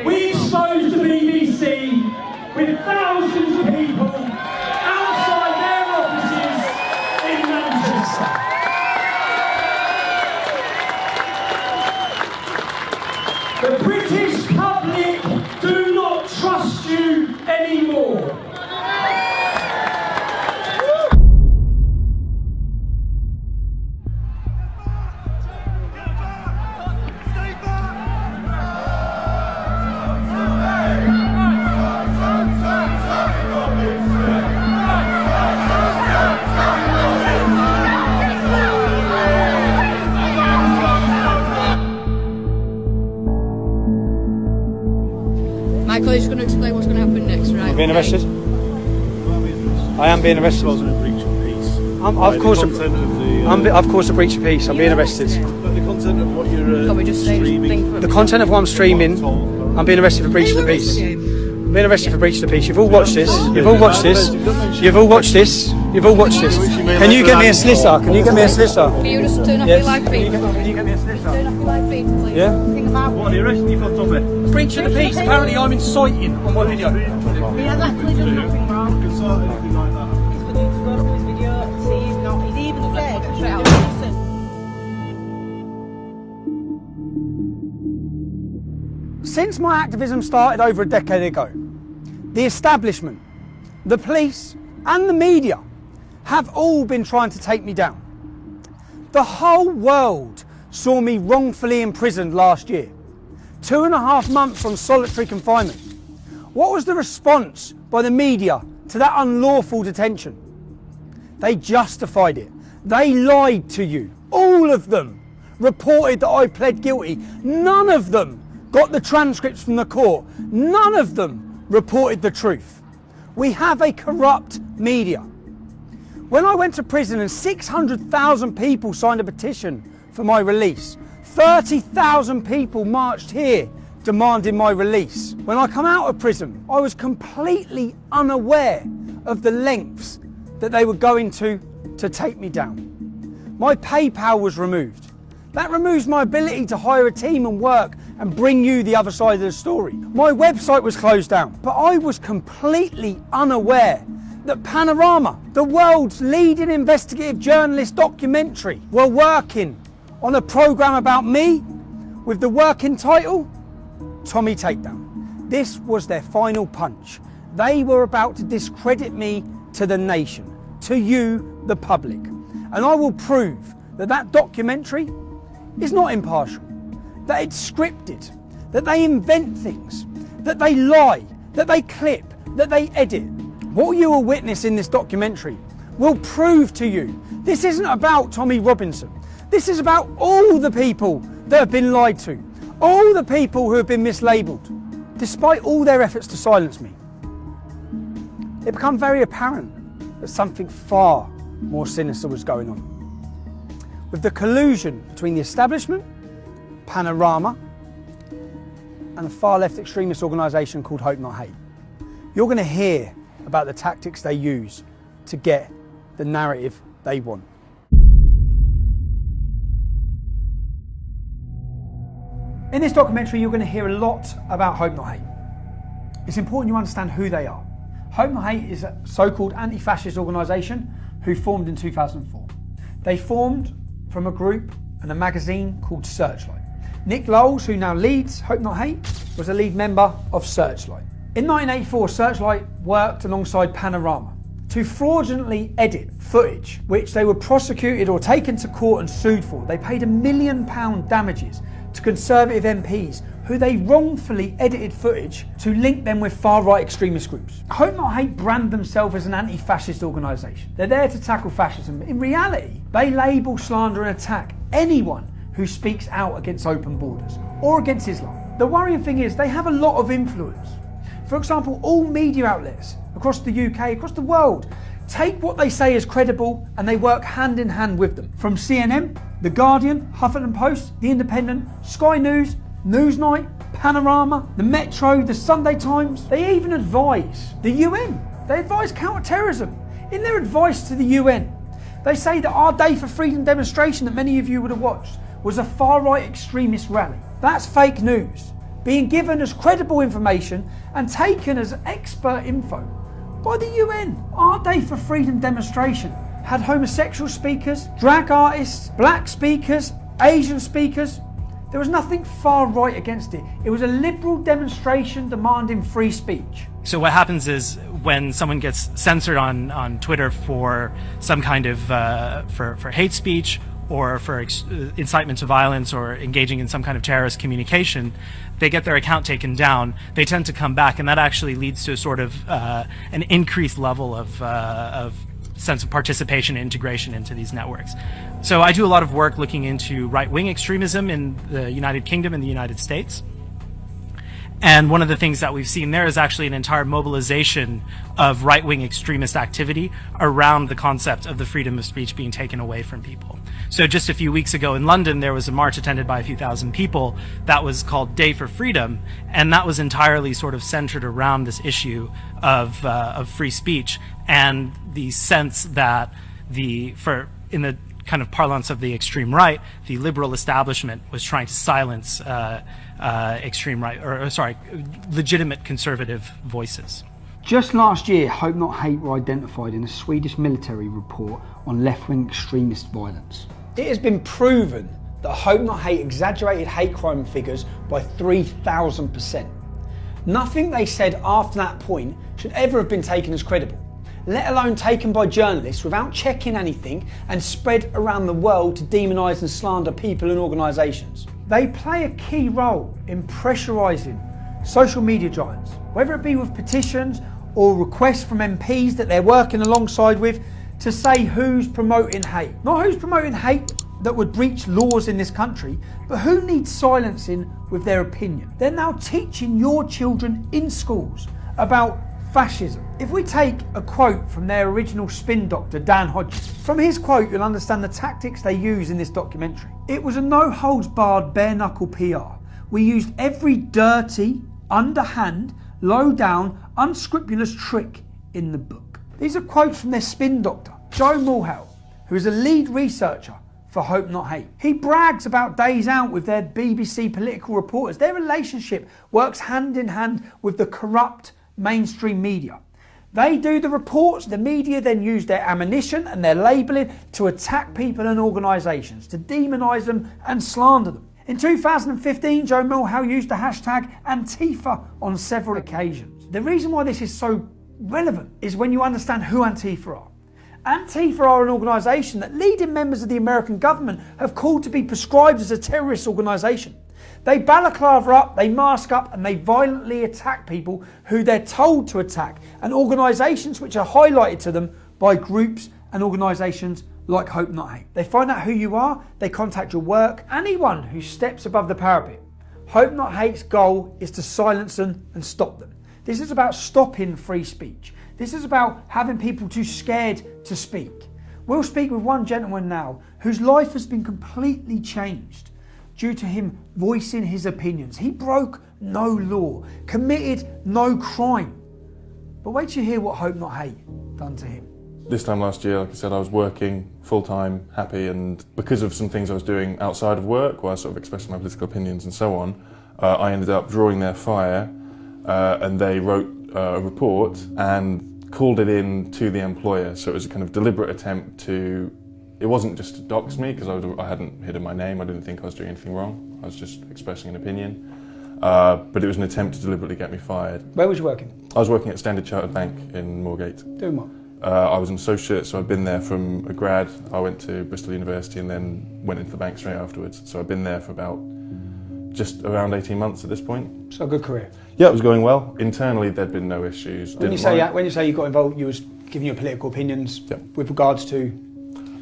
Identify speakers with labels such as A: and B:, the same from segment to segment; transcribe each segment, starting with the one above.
A: We exposed the BBC with thousands of people outside their offices in Manchester. The British public do not trust you anymore.
B: Michael is going to explain what's going to happen next, right?
C: I'm being arrested. I am being arrested. Of course a breach of peace. I'm being arrested.
D: But the content of what you're
B: Can we just say
D: streaming.
C: The content of what I'm streaming, I'm being arrested for breach of the peace. I'm being arrested for breach of the peace. You've all watched this. You've all watched this. You've all watched this. You've all watched this. Can you get me a solicitor? Can you get me a solicitor?
B: Can you just turn off your live feed?
C: Can you get me a solicitor?
B: Turn off your live feed, please.
C: Yeah?
B: Think about
D: What are you arresting you for, Tommy?
C: Breach of the peace. Apparently I'm inciting on my video.
E: He has actually done nothing wrong.
D: Can sort anything like that.
E: He's for you to go up his video and see he's not. He's even said, listen.
C: Since my activism started over a decade ago, the establishment, the police and the media have all been trying to take me down. The whole world saw me wrongfully imprisoned last year. 2.5 months on solitary confinement. What was the response by the media to that unlawful detention? They justified it. They lied to you. All of them reported that I pled guilty. None of them got the transcripts from the court. None of them reported the truth. We have a corrupt media. When I went to prison and 600,000 people signed a petition for my release, 30,000 people marched here demanding my release. When I come out of prison, I was completely unaware of the lengths that they were going to take me down. My PayPal was removed. That removes my ability to hire a team and work and bring you the other side of the story. My website was closed down, but I was completely unaware that Panodrama, the world's leading investigative journalist documentary, were working on a programme about me with the working title, Tommy Takedown. This was their final punch. They were about to discredit me to the nation, to you, the public. And I will prove that that documentary is not impartial, that it's scripted, that they invent things, that they lie, that they clip, that they edit. What you will witness in this documentary will prove to you this isn't about Tommy Robinson. This is about all the people that have been lied to, all the people who have been mislabelled. Despite all their efforts to silence me, it became very apparent that something far more sinister was going on. With the collusion between the establishment, Panodrama, and a far left extremist organisation called Hope Not Hate. You're going to hear about the tactics they use to get the narrative they want. In this documentary, you're going to hear a lot about Hope Not Hate. It's important you understand who they are. Hope Not Hate is a so-called anti-fascist organisation who formed in 2004. They formed from a group and a magazine called Searchlight. Nick Lowles, who now leads Hope Not Hate, was a lead member of Searchlight. In 1984, Searchlight worked alongside Panodrama to fraudulently edit footage which they were prosecuted or taken to court and sued for. They paid £1 million damages to Conservative MPs who they wrongfully edited footage to link them with far-right extremist groups. Hope Not Hate brand themselves as an anti-fascist organisation. They're there to tackle fascism. In reality, they label, slander and attack anyone who speaks out against open borders or against Islam. The worrying thing is they have a lot of influence. For example, all media outlets across the UK, across the world, take what they say as credible and they work hand in hand with them. From CNN, The Guardian, Huffington Post, The Independent, Sky News, Newsnight, Panodrama, the Metro, the Sunday Times. They even advise the UN. They advise counter-terrorism. In their advice to the UN, they say that our Day for Freedom demonstration that many of you would have watched was a far-right extremist rally. That's fake news. being given as credible information and taken as expert info by the UN. Our Day for Freedom demonstration had homosexual speakers, drag artists, black speakers, Asian speakers. There was nothing far right against it. It was a liberal demonstration demanding free speech.
F: So what happens is when someone gets censored on Twitter for some kind of for hate speech or for incitement to violence or engaging in some kind of terrorist communication, they get their account taken down. They tend to come back, and that actually leads to a sort of an increased level of sense of participation and integration into these networks. So I do a lot of work looking into right-wing extremism in the United Kingdom and the United States. And one of the things that we've seen there is actually an entire mobilization of right-wing extremist activity around the concept of the freedom of speech being taken away from people. So just a few weeks ago in London, there was a march attended by a few thousand people that was called Day for Freedom, and that was entirely sort of centered around this issue of free speech and the sense that in the kind of parlance of the extreme right, the liberal establishment was trying to silence extreme right, legitimate conservative voices.
C: Just last year, Hope Not Hate were identified in a Swedish military report on left-wing extremist violence. It has been proven that Hope Not Hate exaggerated hate crime figures by 3,000%. Nothing they said after that point should ever have been taken as credible, let alone taken by journalists without checking anything and spread around the world to demonise and slander people and organisations. They play a key role in pressurising social media giants, whether it be with petitions or requests from MPs that they're working alongside with to say who's promoting hate. Not who's promoting hate that would breach laws in this country, but who needs silencing with their opinion. They're now teaching your children in schools about fascism. If we take a quote from their original spin doctor, Dan Hodges, from his quote you'll understand the tactics they use in this documentary. It was a no-holds-barred, bare-knuckle PR. We used every dirty, underhand, low-down, unscrupulous trick in the book. These are quotes from their spin doctor, Joe Mulhall, who is a lead researcher for Hope Not Hate. He brags about days out with their BBC political reporters. Their relationship works hand in hand with the corrupt mainstream media. They do the reports, the media then use their ammunition and their labelling to attack people and organisations, to demonise them and slander them. In 2015, Joe Mulhall used the hashtag Antifa on several occasions. The reason why this is so relevant is when you understand who Antifa are. Antifa are an organisation that leading members of the American government have called to be prescribed as a terrorist organisation. They balaclava up, they mask up, and they violently attack people who they're told to attack, and organisations which are highlighted to them by groups and organisations like Hope Not Hate. They find out who you are, they contact your work, anyone who steps above the parapet. Hope Not Hate's goal is to silence them and stop them. This is about stopping free speech. This is about having people too scared to speak. We'll speak with one gentleman now whose life has been completely changed due to him voicing his opinions. He broke no law, committed no crime. But wait till you hear what Hope Not Hate done to him.
G: This time last year, like I said, I was working full-time, happy, and because of some things I was doing outside of work, where I was sort of expressing my political opinions and so on, I ended up drawing their fire, and they wrote a report and called it in to the employer. So it was a kind of deliberate attempt to, it wasn't just to dox me, because I hadn't hidden my name, I didn't think I was doing anything wrong, I was just expressing an opinion. But it was an attempt to deliberately get me fired.
C: Where was you working?
G: I was working at Standard Chartered Bank in Moorgate.
C: Doing what?
G: I was an associate, so I'd been there from a grad. I went to Bristol University and then went into the bank straight afterwards. So I've been there for about just around 18 months at this point.
C: So a good career?
G: Yeah, it was going well. Internally, there'd been no issues.
C: When you say you got involved, you was giving your political opinions with regards to?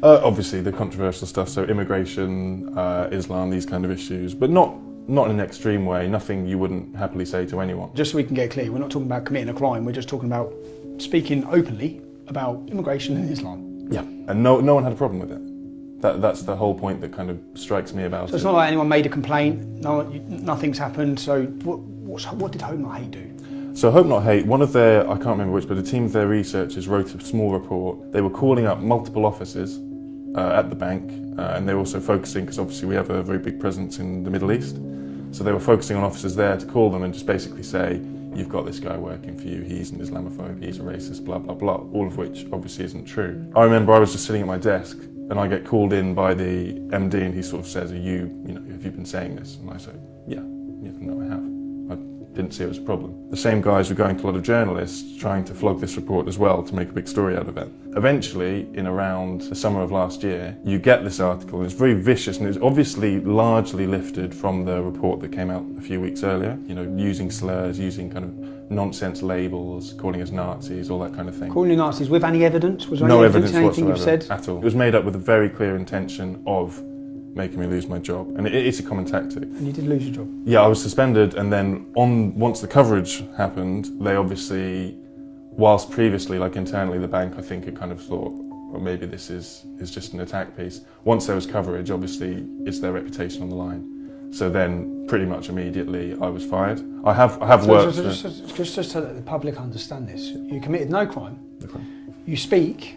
G: Obviously, the controversial stuff, so immigration, Islam, these kind of issues, but not in an extreme way, nothing you wouldn't happily say to anyone.
C: Just so we can get clear, we're not talking about committing a crime, we're just talking about speaking openly about immigration and Islam.
G: Yeah, and no one had a problem with it. That's the whole point that kind of strikes me about it.
C: So it's not like anyone made a complaint, nothing's happened, so what did Hope Not Hate do?
G: So Hope Not Hate, one of their, I can't remember which, but a team of their researchers wrote a small report. They were calling up multiple offices at the bank, and they were also focusing, because obviously we have a very big presence in the Middle East, So they were focusing on officers there to call them and just basically say, you've got this guy working for you, he's an Islamophobe, he's a racist, blah, blah, blah, all of which obviously isn't true. I remember I was just sitting at my desk and I get called in by the MD and he sort of says, have you been saying this? And I say, yeah, no, I have. I didn't see it as a problem. The same guys were going to a lot of journalists trying to flog this report as well to make a big story out of it. Eventually, in around the summer of last year, you get this article. It's very vicious and it's obviously largely lifted from the report that came out a few weeks earlier. Using slurs, using kind of nonsense labels, calling us Nazis, all that kind of thing.
C: Calling you Nazis with any evidence? Was there
G: no
C: any
G: evidence
C: anything
G: whatsoever
C: you've said?
G: At all. It was made up with a very clear intention of making me lose my job, and it's a common tactic.
C: And you did lose your job?
G: Yeah, I was suspended, and then once the coverage happened, they obviously, whilst previously, like internally, the bank, I think, had kind of thought, well, maybe this is just an attack piece. Once there was coverage, obviously, it's their reputation on the line. So then, pretty much immediately, I was fired. I have worked.
C: Just so that the public understand this, you committed no crime.
G: Okay.
C: You speak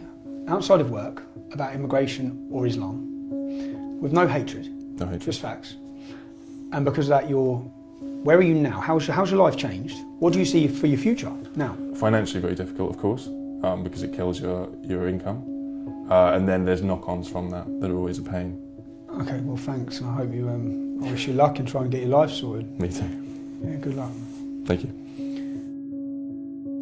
C: outside of work about immigration or Islam with no hatred.
G: No hatred.
C: Just facts. And because of that, where are you now? How's your life changed? What do you see for your future now?
G: Financially very difficult, of course, because it kills your income. And then there's knock-ons from that are always a pain.
C: Okay, well thanks, and I hope you, I wish you luck and try and get your life sorted.
G: Me too.
C: Yeah, good luck.
G: Thank you.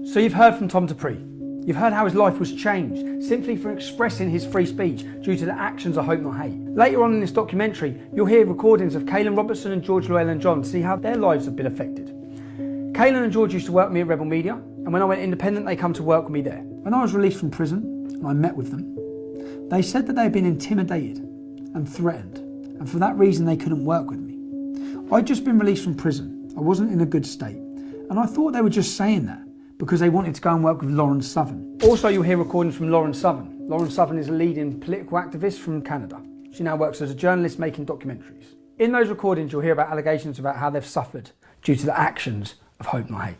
C: So you've heard from Tom Dupree. You've heard how his life was changed simply for expressing his free speech due to the actions of Hope Not Hate. Later on in this documentary, you'll hear recordings of Caelan Robertson and George Llewellyn-John to see how their lives have been affected. Caelan and George used to work with me at Rebel Media, and when I went independent, they come to work with me there. When I was released from prison, and I met with them, they said that they had been intimidated and threatened, and for that reason they couldn't work with me. I'd just been released from prison. I wasn't in a good state, and I thought they were just saying that because they wanted to go and work with Lauren Southern. Also, you'll hear recordings from Lauren Southern. Lauren Southern is a leading political activist from Canada. She now works as a journalist making documentaries. In those recordings, you'll hear about allegations about how they've suffered due to the actions of Hope Not Hate.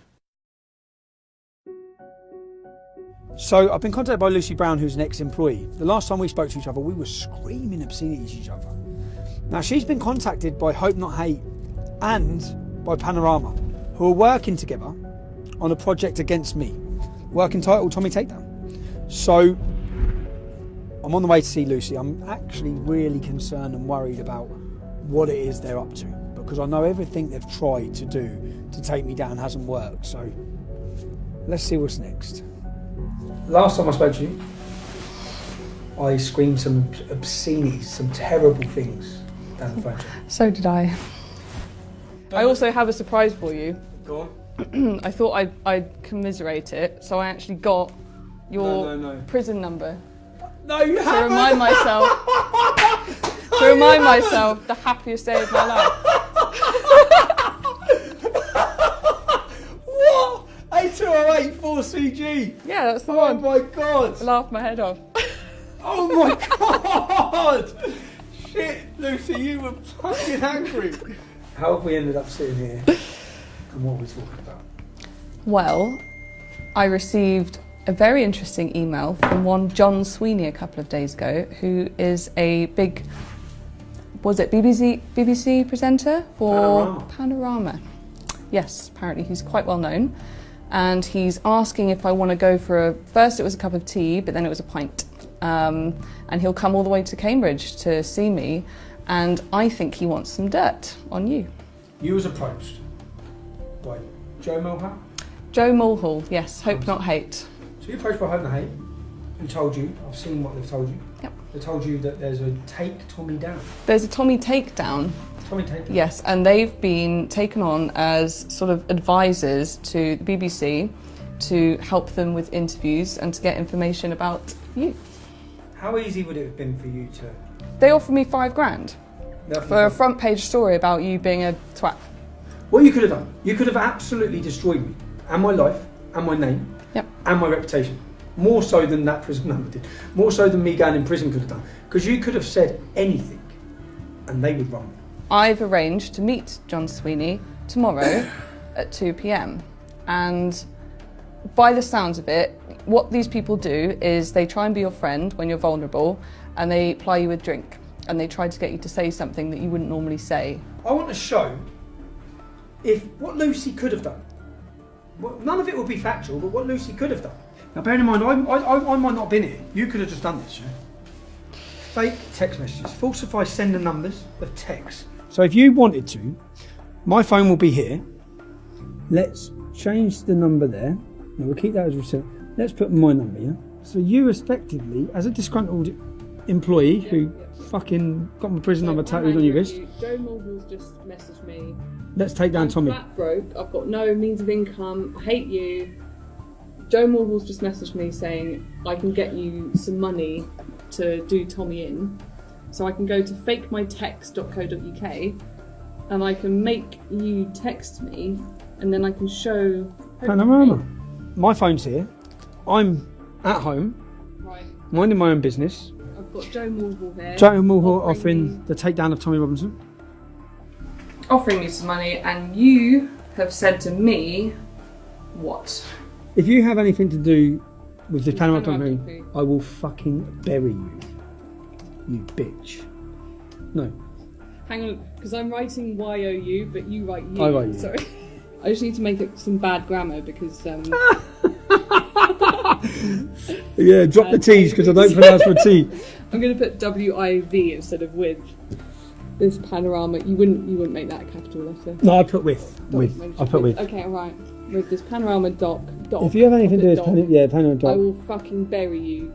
C: So I've been contacted by Lucy Brown, who's an ex-employee. The last time we spoke to each other, we were screaming obscenities at each other. Now, she's been contacted by Hope Not Hate and by Panodrama, who are working together on a project against me, work entitled Tommy Takedown. So I'm on the way to see Lucy. I'm actually really concerned and worried about what it is they're up to, because I know everything they've tried to do to take me down hasn't worked. So let's see what's next. Last time I spoke to you, I screamed some obscenities, some terrible things down the phone.
B: So did I. I also have a surprise for you.
C: Go on.
B: I thought I'd commiserate it, so I actually got your prison number.
C: No, you haven't.
B: To remind myself the happiest day of my life.
C: What? 82084CG.
B: Yeah, that's the one.
C: Oh my god.
B: I laughed my head off.
C: Oh my god. Shit, Lucy, you were fucking angry. How have we ended up sitting here and what are we talking about?
B: Well, I received a very interesting email from one John Sweeney a couple of days ago, who is a big, BBC presenter for Panorama. Yes, apparently he's quite well known. And he's asking if I want to go for first it was a cup of tea, but then it was a pint. And he'll come all the way to Cambridge to see me. And I think he wants some dirt on you.
C: You was approached by Joe Mulhall?
B: Joe Mulhall, yes, Hope Not Hate.
C: So you approached by Hope Not Hate, who told you, I've seen what they've told you.
B: Yep.
C: They told you that there's a Take Tommy Down.
B: There's a Tommy Takedown.
C: Tommy Takedown?
B: Yes, and they've been taken on as sort of advisors to the BBC to help them with interviews and to get information about you.
C: How easy would it have been for you to...
B: They offered me £5,000 for a front page story about you being a twat.
C: What you could have done, you could have absolutely destroyed me and my life and my name and my reputation. More so than that prison number did. More so than me going in prison could have done. Because you could have said anything and they would run.
B: I've arranged to meet John Sweeney tomorrow at 2 p.m. And by the sounds of it, what these people do is they try and be your friend when you're vulnerable and they ply you with drink and they try to get you to say something that you wouldn't normally say.
C: I want to show if what Lucy could have done. None of it will be factual, but what Lucy could have done. Now, bearing in mind, I might not have been here. You could have just done this. Yeah? Fake text messages, falsify sender numbers of text. So if you wanted to, my phone will be here. Let's change the number there. No, we'll keep that as receipt. Let's put my number here. So you effectively, as a disgruntled employee who fucking got my prison number tattooed on your wrist.
B: Joe Mulville's just messaged me.
C: Let's take down Tommy.
B: I'm flat broke. I've got no means of income. I hate you. Joe Mulville's just messaged me saying I can get you some money to do Tommy in. So I can go to fakemytext.co.uk and I can make you text me and then I can show
C: Panorama. My phone's here. I'm at home,
B: right.
C: minding my own business.
B: I've got Joe Mulville here.
C: Joe Mulville offering the takedown of Tommy Robinson.
B: Offering me some money, and you have said to me, what?
C: If you have anything to do with this Panorama
B: Panorama
C: documentary, I will fucking bury you. You bitch. No.
B: Hang on, because I'm writing Y-O-U, but you write you.
C: I write you.
B: Sorry. I just need to make it some bad grammar because...
C: Yeah, drop the T's because I don't pronounce my T.
B: I'm going to put W-I-V instead of with. This Panorama, you wouldn't make that a capital letter.
C: No, I put with. I put with.
B: Okay, alright. With this Panorama doc.
C: If you have anything to do with Panorama
B: I
C: doc,
B: will fucking bury you,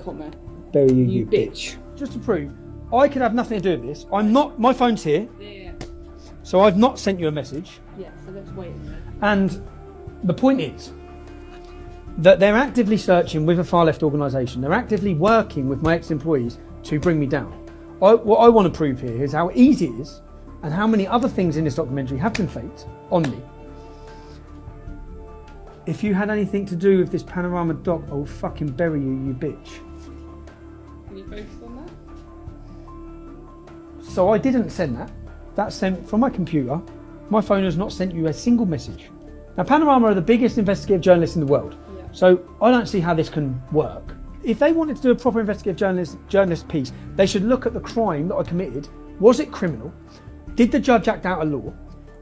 B: comma.
C: bury you,
B: You bitch.
C: Just to prove, I could have nothing to do with this. I'm not. My phone's here,
B: Yeah.
C: so I've not sent you a message.
B: Yeah, so let's wait a minute.
C: And the point is that they're actively searching with a far left organisation. They're actively working with my ex-employees to bring me down. What I want to prove here is how easy it is and how many other things in this documentary have been faked on me. If you had anything to do with this Panorama doc, I will fucking bury you, you bitch.
B: Can you focus on that?
C: So I didn't send that. That's sent from my computer. My phone has not sent you a single message. Now, Panorama are the biggest investigative journalists in the world.
B: Yeah.
C: So I don't see how this can work. If they wanted to do a proper investigative journalist piece, they should look at the crime that I committed. Was it criminal? Did the judge act out of law?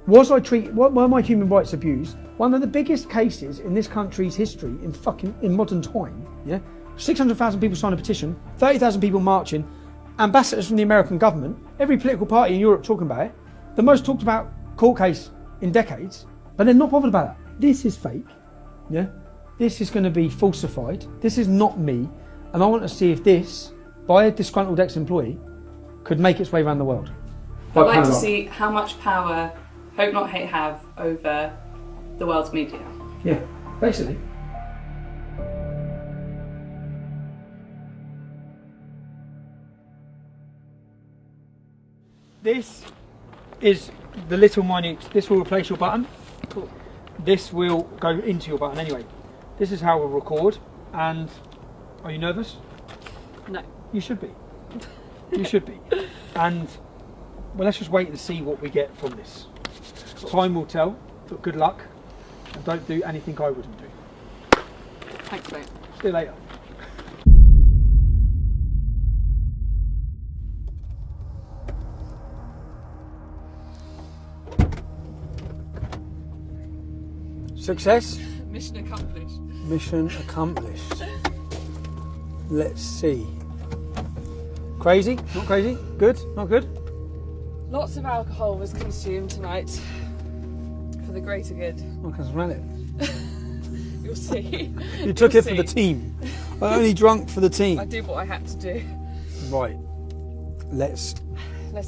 C: Were my human rights abused? One of the biggest cases in this country's history in modern time. Yeah, 600,000 people signed a petition, 30,000 people marching, ambassadors from the American government, every political party in Europe talking about it. The most talked about court case in decades, but they're not bothered about that. This is fake. Yeah. This is going to be falsified. This is not me. And I want to see if this, by a disgruntled ex-employee, could make its way around the world.
B: I'd like to see how much power Hope Not Hate have over the world's media.
C: Yeah, basically. This is the little minute, this will replace your button.
B: Cool.
C: This will go into your button anyway. This is how we'll record, and are you nervous?
B: No.
C: You should be. You should be. And, well, let's just wait and see what we get from this. Time will tell, but good luck, and don't do anything I wouldn't do.
B: Thanks, mate.
C: See you later. Success?
B: Mission accomplished.
C: Mission accomplished. Let's see. Crazy? Not crazy? Good? Not good?
B: Lots of alcohol was consumed tonight for the greater good.
C: I can smell it.
B: You'll see.
C: You took
B: You'll
C: it for the
B: see.
C: team. I only drunk for the team.
B: I did what I had to do.
C: Right. Let's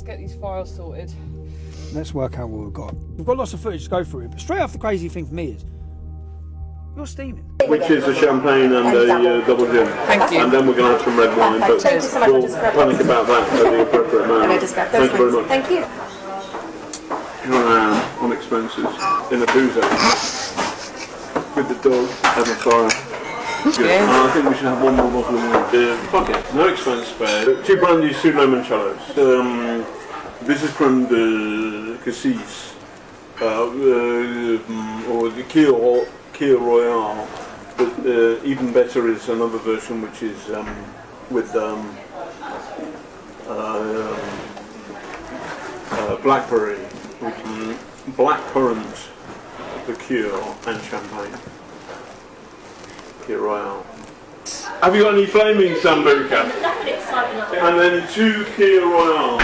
B: get these files sorted.
C: work out what we've got. We've got lots of footage to go through it, but straight off the crazy thing for me is you're steaming.
D: Which is a champagne and a double gin.
B: Thank you.
D: And then we're going to have some red wine, but
E: Thank you so much.
D: we'll panic about that at the appropriate moment.
E: I just grabbed those
D: Thank you very
E: ones.
D: much.
E: Thank you.
D: Here I am on expenses in a boozer with the dog having fire. Good. I think we should have one more bottle of wine. Fuck it, no expense spared. 2 brandy sous limoncellos. This is creme de cassis, or the Keel Royale. But even better is another version which is with blackberry. blackcurrant liqueur and champagne. Here Royale. Have you got any flaming Sambuca? And then 2 Kia Royales.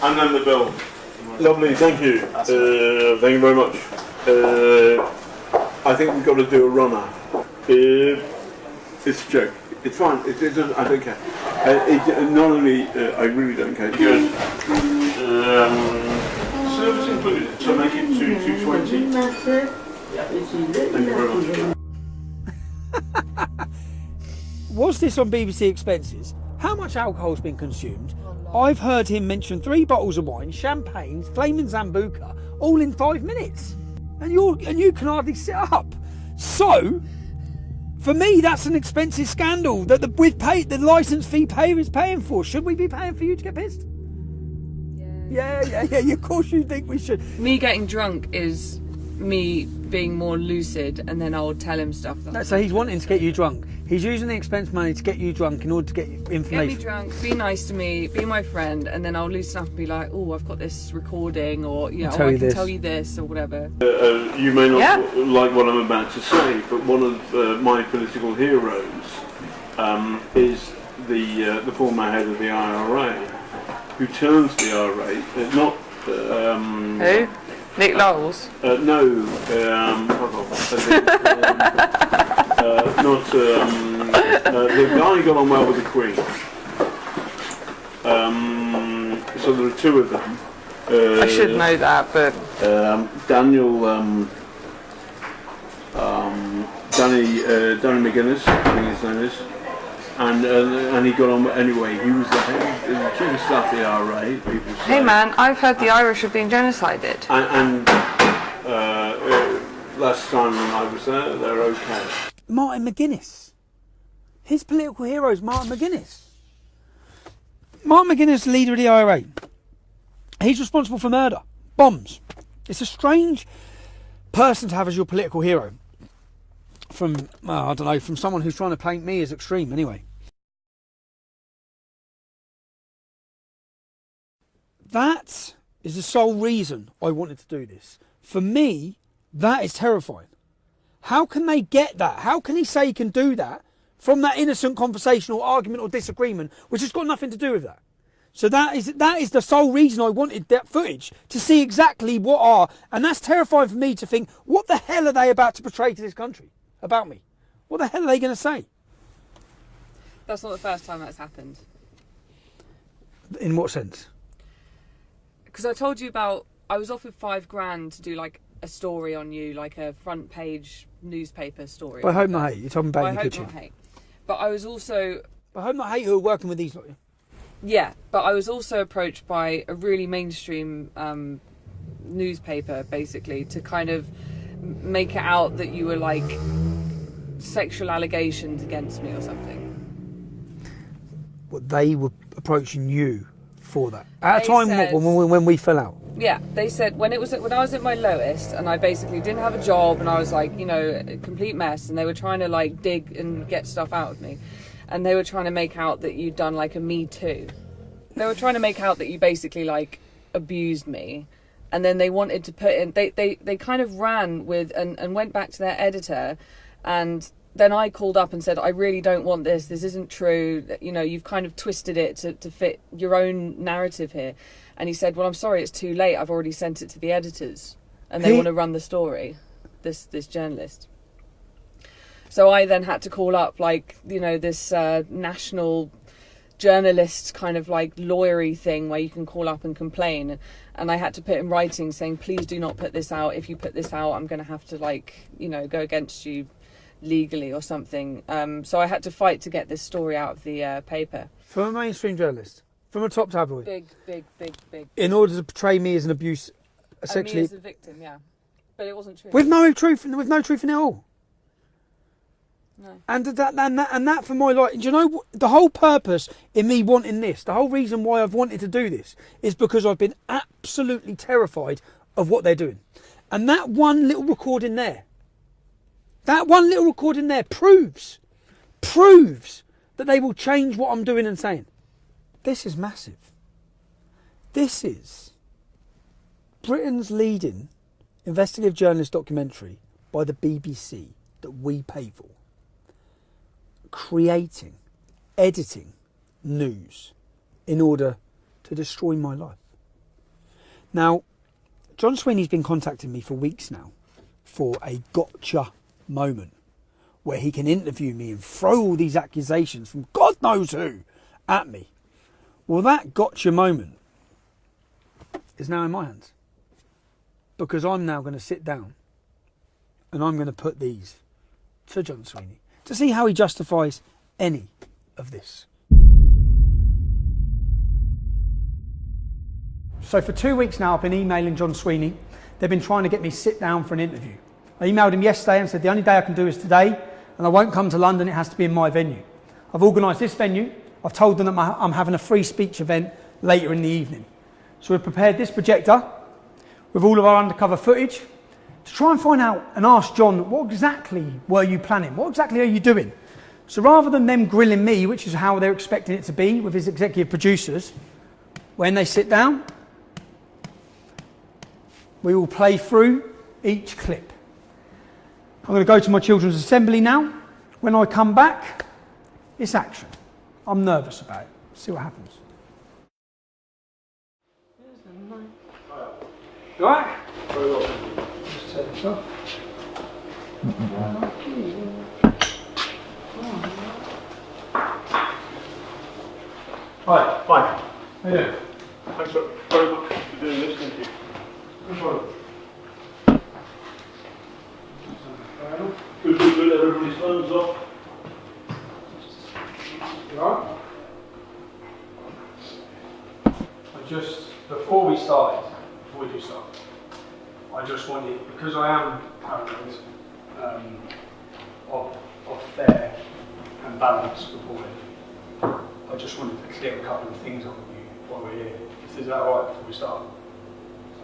D: And then the bill. Lovely, thank you. Thank you very much. I think we've got to do a runner. It's a joke. It's fine. I don't care. Not only, I really don't care. Good. Service included. So make it 220. Thank you very much.
C: Was this on BBC Expenses? How much alcohol's been consumed? I've heard him mention 3 bottles of wine, champagne, flaming Sambuca, all in 5 minutes. And you can hardly sit up. So, for me, that's an expensive scandal that the licence fee payer is paying for. Should we be paying for you to get pissed? Yeah. Of course you think we should.
B: Me getting drunk is me being more lucid, and then I'll tell him stuff.
C: So he's wanting to get you drunk. He's using the expense money to get you drunk in order to get you information.
B: Get me drunk, be nice to me, be my friend, and then I'll loosen up and be like, oh, I've got this recording, or I can tell you this, or whatever.
D: You may not like what I'm about to say, but one of my political heroes is the former head of the IRA, who turns the IRA, not...
B: Who? Nick Lowell's?
D: No, not the guy got on well with the Queen. So there are 2 of them.
B: I should know that, but
D: Danny McGuinness, I think his name is, and he got on anyway. He was the chief of staff of the IRA. People say.
B: Hey man, I've heard the Irish are being genocided.
D: And last time I was there, they're okay.
C: Martin McGuinness. His political hero is Martin McGuinness. Martin McGuinness, leader of the IRA. He's responsible for murder, bombs. It's a strange person to have as your political hero. From someone who's trying to paint me as extreme anyway. That is the sole reason I wanted to do this. For me, that is terrifying. How can they get that? How can he say he can do that from that innocent conversation or argument or disagreement, which has got nothing to do with that? So that is the sole reason I wanted that footage, to see exactly and that's terrifying for me to think, what the hell are they about to portray to this country about me? What the hell are they going to say?
B: That's not the first time that's happened.
C: In what sense?
B: Because I told you about, I was offered $5,000 to do like a story on you, like a front page newspaper story.
C: By Hope Not Hate, you're talking about in the kitchen.
B: By Hope Not Hate. But I was also...
C: By Hope Not Hate, who are working with these lot.
B: Yeah, but I was also approached by a really mainstream newspaper, basically, to kind of make it out that you were like sexual allegations against me or something.
C: Well, they were approaching you for that at a time when we fell out.
B: Yeah, they said when I was at my lowest and I basically didn't have a job and I was like, a complete mess, and they were trying to like dig and get stuff out of me, and they were trying to make out that you'd done like a Me Too. They were trying to make out that you basically like abused me, and then they wanted to put in they kind of ran with and went back to their editor, and then I called up and said, I really don't want this isn't true, you've kind of twisted it to fit your own narrative here. And he said, well, I'm sorry, it's too late, I've already sent it to the editors and they want to run the story, this journalist. So I then had to call up this national journalist kind of like lawyery thing where you can call up and complain, and I had to put in writing saying, please do not put this out. If you put this out, I'm going to have to go against you legally or something. So I had to fight to get this story out of the paper.
C: From a mainstream journalist, from a top tabloid.
B: Big.
C: In order to portray me as an abuse, essentially.
B: Me as a victim, yeah. But it wasn't true.
C: With no truth in it all.
B: No.
C: And that for my life, do you know what, the whole purpose in me wanting this, the whole reason why I've wanted to do this is because I've been absolutely terrified of what they're doing. And that one little recording there proves that they will change what I'm doing and saying. This is massive. This is Britain's leading investigative journalist documentary by the BBC that we pay for, creating, editing news in order to destroy my life. Now, John Sweeney's been contacting me for weeks now for a gotcha moment where he can interview me and throw all these accusations from God knows who at me. Well, that gotcha moment is now in my hands, because I'm now going to sit down and I'm going to put these to John Sweeney to see how he justifies any of this. So for 2 weeks now, I've been emailing John Sweeney. They've been trying to get me to sit down for an interview. I emailed him yesterday and said the only day I can do is today, and I won't come to London, it has to be in my venue. I've organised this venue. I've told them that I'm having a free speech event later in the evening. So we've prepared this projector with all of our undercover footage to try and find out and ask John, what exactly were you planning? What exactly are you doing? So rather than them grilling me, which is how they're expecting it to be with his executive producers, when they sit down, we will play through each clip. I'm going to go to my children's assembly now. When I come back, it's action. I'm nervous about it. See what happens. You alright?
D: Very well.
C: Just take this off. Hi.
D: Fine.
C: How are you?
D: Thanks very much for doing this, thank you.
C: No problem.
D: Good, everybody's phones off.
C: You alright? Before we do start, I just wanted, because I am paranoid of fair and balanced reporting, I just wanted to clear a couple of things up with you while we're here. Is that alright before we start?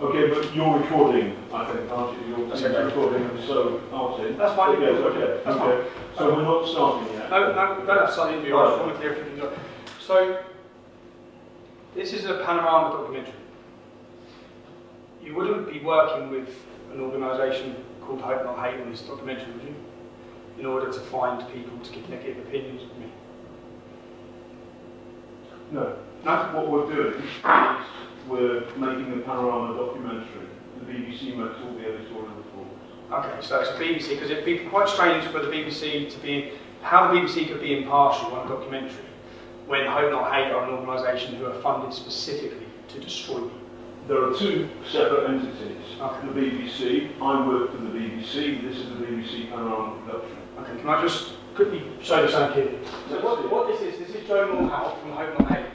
D: Okay, but you're recording, I think, aren't you? You're recording, so, aren't you?
C: That's fine.
D: Yes, okay.
C: That's
D: okay.
C: fine.
D: So we're not starting yet?
C: No, don't have to start the interview. I just want to clear everything up. So, this is a Panodrama documentary. You wouldn't be working with an organisation called Hope Not Hate on this documentary, would you? In order to find people to give negative opinions of me.
D: No.
C: No?
D: What we're doing is we're making a Panorama documentary. The BBC makes all the editorial reports.
C: Okay, so it's a BBC, because it'd be quite strange for the BBC to be, how the BBC could be impartial on a documentary when Hope Not Hate are an organisation who are funded specifically to destroy me.
D: There are two separate entities.
C: Okay.
D: The BBC, I work for the BBC, this is the BBC Panorama production.
C: Okay, can I just quickly show you something here? So what this is Joe Moorhouse from Hope Not Hate.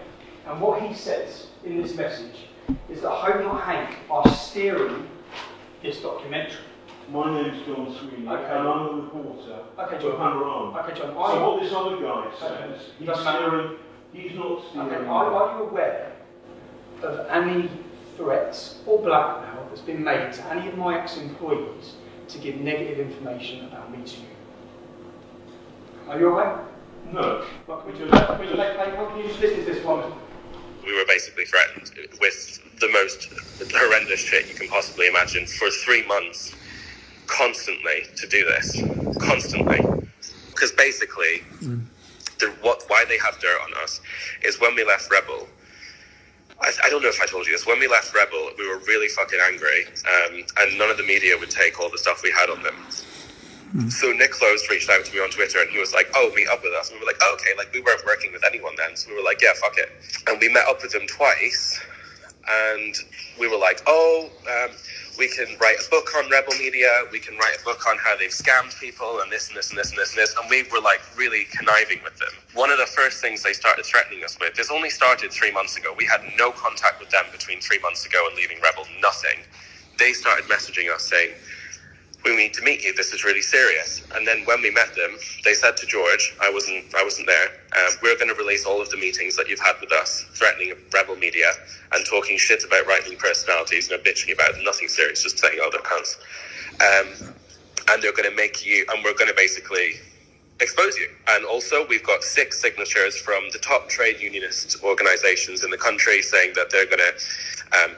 C: And what he says in this message is that Hope Not Hate are steering this documentary.
D: My name's John Sweeney,
C: Okay.
D: and I'm a reporter
C: Okay,
D: for
C: John.
D: Panorama.
C: Okay, John.
D: So what this other guy says,
C: It doesn't matter.
D: he's not steering.
C: Okay, are you aware of any threats or blackmail that's been made to any of my ex-employees to give negative information about me to you? Are you aware?
D: No.
C: Can you just listen to this one?
H: We were basically threatened with the most horrendous shit you can possibly imagine for 3 months, constantly, to do this. Constantly. Because basically, why they have dirt on us is when we left Rebel, I don't know if I told you this, when we left Rebel, we were really fucking angry, and none of the media would take all the stuff we had on them. So Nick Close reached out to me on Twitter and he was like, oh, meet up with us. And we were like, oh, okay, like we weren't working with anyone then. So we were like, yeah, fuck it. And we met up with them twice and we were like, we can write a book on Rebel Media, we can write a book on how they've scammed people and this and this and this and this and this. And we were like really conniving with them. One of the first things they started threatening us with, this only started 3 months ago. We had no contact with them between 3 months ago and leaving Rebel, nothing. They started messaging us saying, we need to meet you, this is really serious. And then when we met them, they said to George, I wasn't there, we're going to release all of the meetings that you've had with us, threatening Rebel Media and talking shit about right-wing personalities and bitching about nothing serious, just saying, oh, they're cunts. And they're going to make you, and we're going to basically expose you. And also, we've got 6 signatures from the top trade unionist organizations in the country saying that they're going to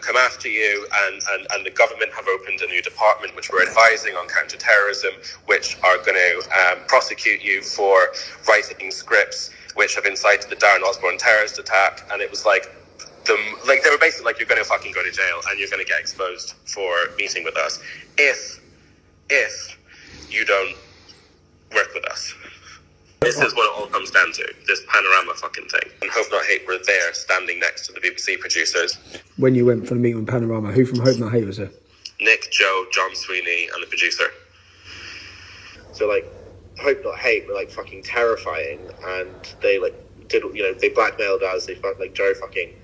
H: come after you, and the government have opened a new department which we're advising on counter-terrorism, which are going to prosecute you for writing scripts which have incited the Darren Osborne terrorist attack. And it was like, they were basically like, you're going to fucking go to jail and you're going to get exposed for meeting with us if you don't work with us. This is what it all comes down to, this Panorama fucking thing. And Hope Not Hate were there standing next to the BBC producers.
C: When you went for the meeting with Panorama, who from Hope Not Hate was there?
H: Nick, Joe, John Sweeney, and the producer. So like, Hope Not Hate were like fucking terrifying, and they like did, you know, they blackmailed us. They like Joe fucking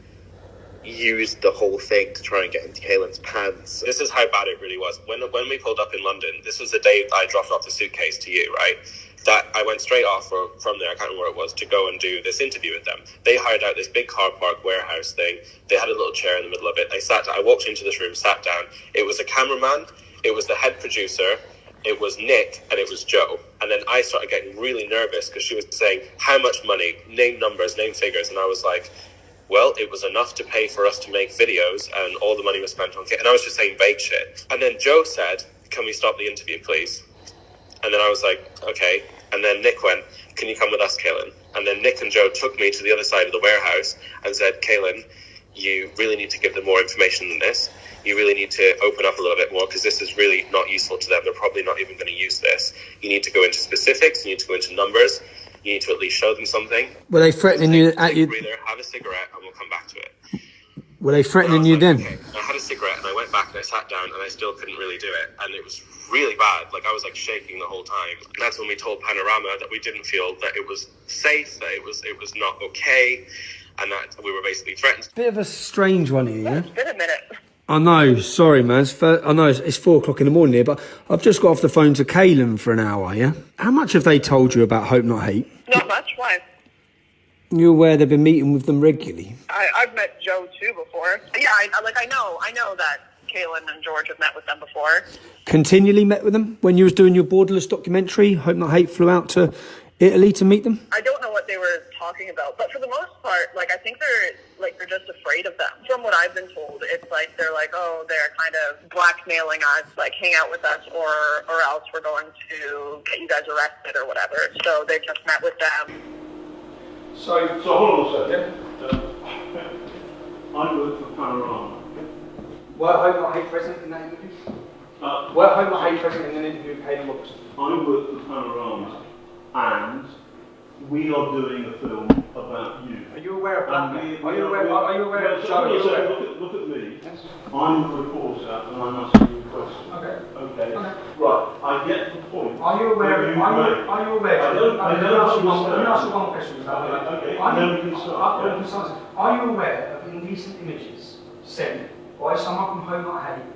H: used the whole thing to try and get into Caelan's pants. This is how bad it really was. When we pulled up in London, this was the day I dropped off the suitcase to you, right? That I went straight off from there, I can't remember where it was, to go and do this interview with them. They hired out this big car park warehouse thing. They had a little chair in the middle of it. I walked into this room, sat down. It was a cameraman, it was the head producer, it was Nick, and it was Joe. And then I started getting really nervous because she was saying, how much money, name numbers, name figures. And I was like, well, it was enough to pay for us to make videos, and all the money was spent on kit. And I was just saying vague shit. And then Joe said, can we stop the interview, please? And then I was like, okay. And then Nick went, can you come with us, Caelan? And then Nick and Joe took me to the other side of the warehouse and said, Caelan, you really need to give them more information than this. You really need to open up a little bit more, because this is really not useful to them. They're probably not even going to use this. You need to go into specifics. You need to go into numbers. You need to at least show them something.
C: Were they threatening you at you?
H: Breather, have a cigarette, and we'll come back to it.
C: Were they threatening you then?
H: Okay. I had a cigarette, and I went back and I sat down, and I still couldn't really do it. And it was really bad. Like, I was like shaking the whole time. And that's when we told Panorama that we didn't feel that it was safe, that it was not okay, and that we were basically threatened.
C: Bit of a strange one here, yeah?
E: It's been a minute.
C: I know, sorry man, I know it's 4 o'clock in the morning here, but I've just got off the phone to Caelan for an hour, yeah? How much have they told you about Hope Not Hate?
E: Not much. Why?
C: You're aware they've been meeting with them regularly?
E: I've met Joe too before. Yeah, I know that Caelan and George have met with them before.
C: Continually met with them? When you was doing your Borderless documentary, Hope Not Hate flew out to Italy to meet them?
E: I don't know what they were talking about, but for the most part, like, I think they're just afraid of them. From what I've been told, it's like they're like, oh, they're kind of blackmailing us, like, hang out with us, or else we're going to get you guys arrested or whatever. So they just met with them.
D: So hold on a second. I work for Panorama.
C: Were Hope Not Hate present in that interview? Were Hope Not Hate present in an interview with Caelan Robertson?
D: I work for Panorama, and we are doing a film about you.
C: Are you aware of blackmail? Are you aware of
D: Joe?
C: Joe?
D: Look at me. Yes. I'm a reporter, and I'm asking you a question. Okay. Right. I get the point.
C: Are you aware? Let me ask you one question.
D: Okay.
C: Are you aware of indecent images sent by someone from Hope Not Hate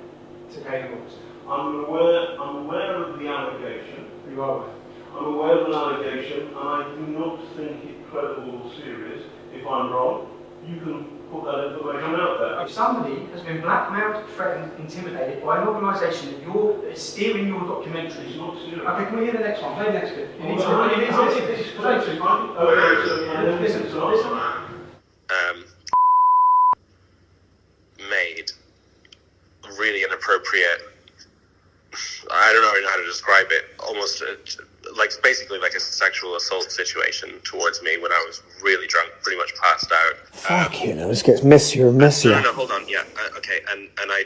C: to Caelan Robertson?
D: I'm aware of the allegation.
C: You are aware.
D: I'm aware of an allegation, and I do not think it credible or serious. If I'm wrong, you can put that information out there.
C: If somebody has been blackmailed, threatened, intimidated by an organisation that is steering your documentary.
D: It's not serious.
C: Okay, can we hear the next one? Play the next bit.
H: Made really inappropriate, I don't know how to describe it, almost basically like a sexual assault situation towards me when I was really drunk, pretty much passed out.
C: Fucking hell, this gets messier and messier.
H: No, hold on, yeah, okay, and I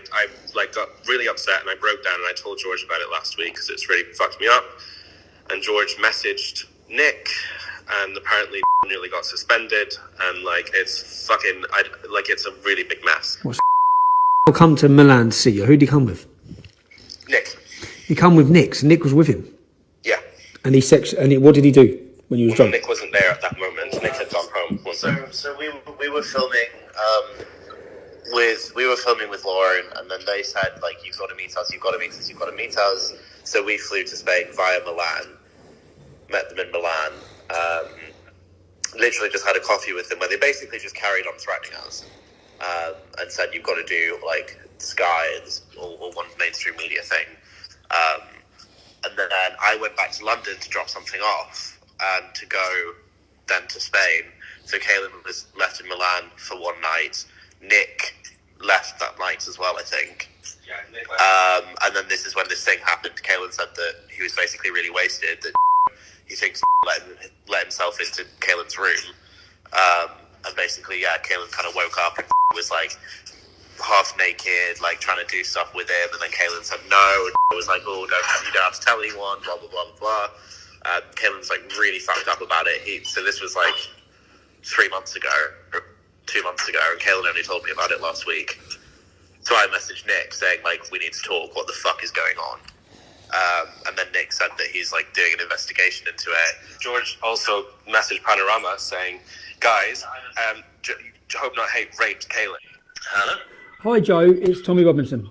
H: got really upset, and I broke down, and I told George about it last week, because it's really fucked me up, and George messaged Nick, and apparently nearly got suspended, and it's fucking, it's a really big mess.
C: I'll come to Milan to see you. Who'd he come with?
H: Nick.
C: He come with Nick, so Nick was with him.
H: Yeah.
C: And what did he do when you was drunk?
H: Nick wasn't there at that moment. Nick had gone home. So we were filming with Lauren, and then they said, you've got to meet us. So we flew to Spain via Milan, met them in Milan, literally just had a coffee with them, where they basically just carried on threatening us, and said, you've got to do Sky or one mainstream media thing. And then I went back to London to drop something off and to go then to Spain. So Kaelin was left in Milan for one night. Nick left that night as well, I think. And then this is when this thing happened. Kaelin said that he was basically really wasted, that he thinks let himself into Kaelin's room. And basically, Kaelin kind of woke up and was like half naked, like trying to do stuff with him. And then Kaelin said no, and was like, oh, you don't have to tell anyone, blah, blah, blah, blah. Kaelin was like really fucked up about it. So this was like 3 months ago, or 2 months ago, and Kaelin only told me about it last week. So I messaged Nick saying, like, we need to talk, what the fuck is going on? And then Nick said that he's like doing an investigation into it. George also messaged Panorama saying, guys, Hope Not Hate raped Kaelin. Hello?
C: Hi Joe, it's Tommy Robinson.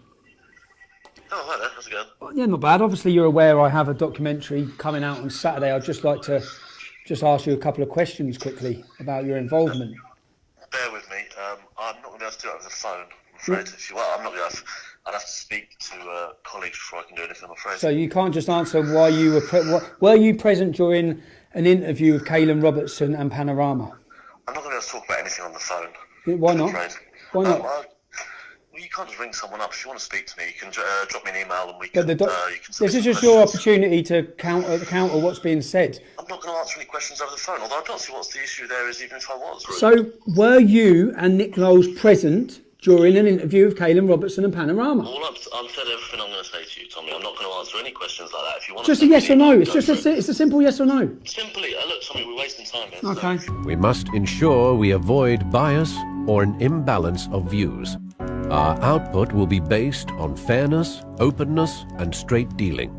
H: Oh, hi there, how's it going?
C: Yeah, not bad. Obviously you're aware I have a documentary coming out on Saturday. I'd just like to ask you a couple of questions quickly about your involvement.
H: Bear with me, I'm not going to be able to do it over the phone, I'm afraid. If you are, I'm not going to have... I'd have to speak to colleagues before I can do anything, I'm afraid.
C: So you can't just answer why you were you present during an interview with Kaelin Robertson and Panorama?
H: I'm not going to be able to talk about anything on the phone.
C: Why not? Why not?
H: Well, you can't just ring someone up. If you want to speak to me, you can drop me an email and we can...
C: This is just your opportunity to counter what's being said.
H: I'm not going to answer any questions over the phone, although I don't see what's the issue there is, even if I was. Really.
C: So were you and Nick Knowles present during an interview with Kaelin Robertson and Panorama?
H: I've said everything I'm going to say to you, Tommy. I'm not going to answer any questions like that. If you want
C: just
H: to
C: a yes or no. It's just it's a simple yes or no.
H: Simply, look, Tommy, we're wasting time here.
C: Okay.
H: So.
I: We must ensure we avoid bias or an imbalance of views. Our output will be based on fairness, openness, and straight dealing.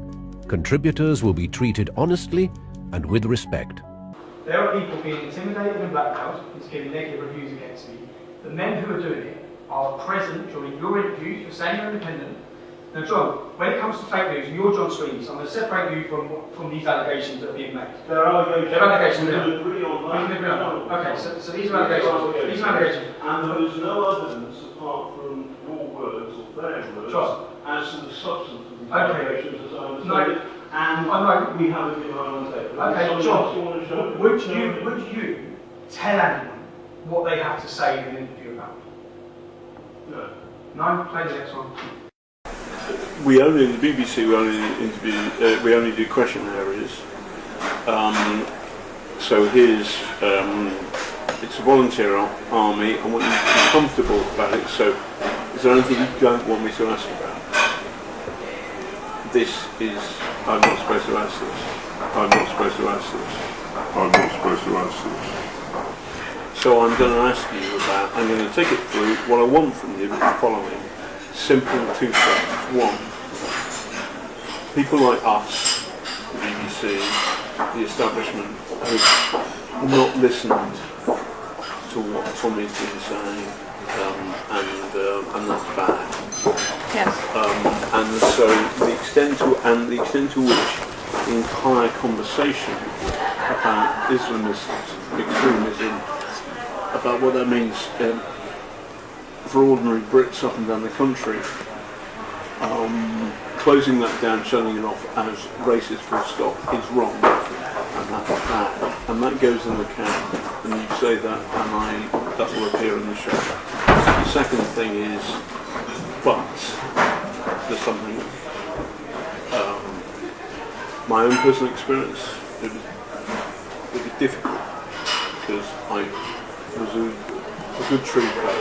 I: Contributors will be treated honestly and with respect.
A: There are people being intimidated and blackmailed into giving negative reviews against me. The men who are doing it are present during your interviews. You're saying you're independent. Now, John, when it comes to fake news, and you're John Sweeney, so I'm going to separate you from these allegations that are being made.
D: There are allegations.
A: They're allegations.
D: We can agree on that.
A: We can agree on that. Okay, so these are allegations. These are allegations.
D: And there is no evidence apart from your words or their words as to the substance of these allegations as I understand it. And we have it in our own tape.
A: Okay, John, would you tell anyone what they have to say in an interview about?
D: No.
A: No? Play the next one.
D: We only, the BBC, we only do question areas. So here's, it's a volunteer army. I want you to be comfortable about it. So is there anything you don't want me to ask about? This is, I'm not supposed to ask this. I'm not supposed to ask this. I'm not supposed to ask this. So I'm going to ask you about, I'm going to take it through. What I want from you is the following. Simple two things. One, people like us, the BBC, the establishment, have not listened to what Tommy's been saying, and that's bad.
B: Yes.
D: And so the extent to which the entire conversation about Islamist extremism, about what that means for ordinary Brits up and down the country, closing that down, shutting it off as racist full stop is wrong, and that's bad, and that goes in the can, and you say that, and that will appear in the show. The second thing is, but there's something, my own personal experience, it was difficult, because I was a good trooper,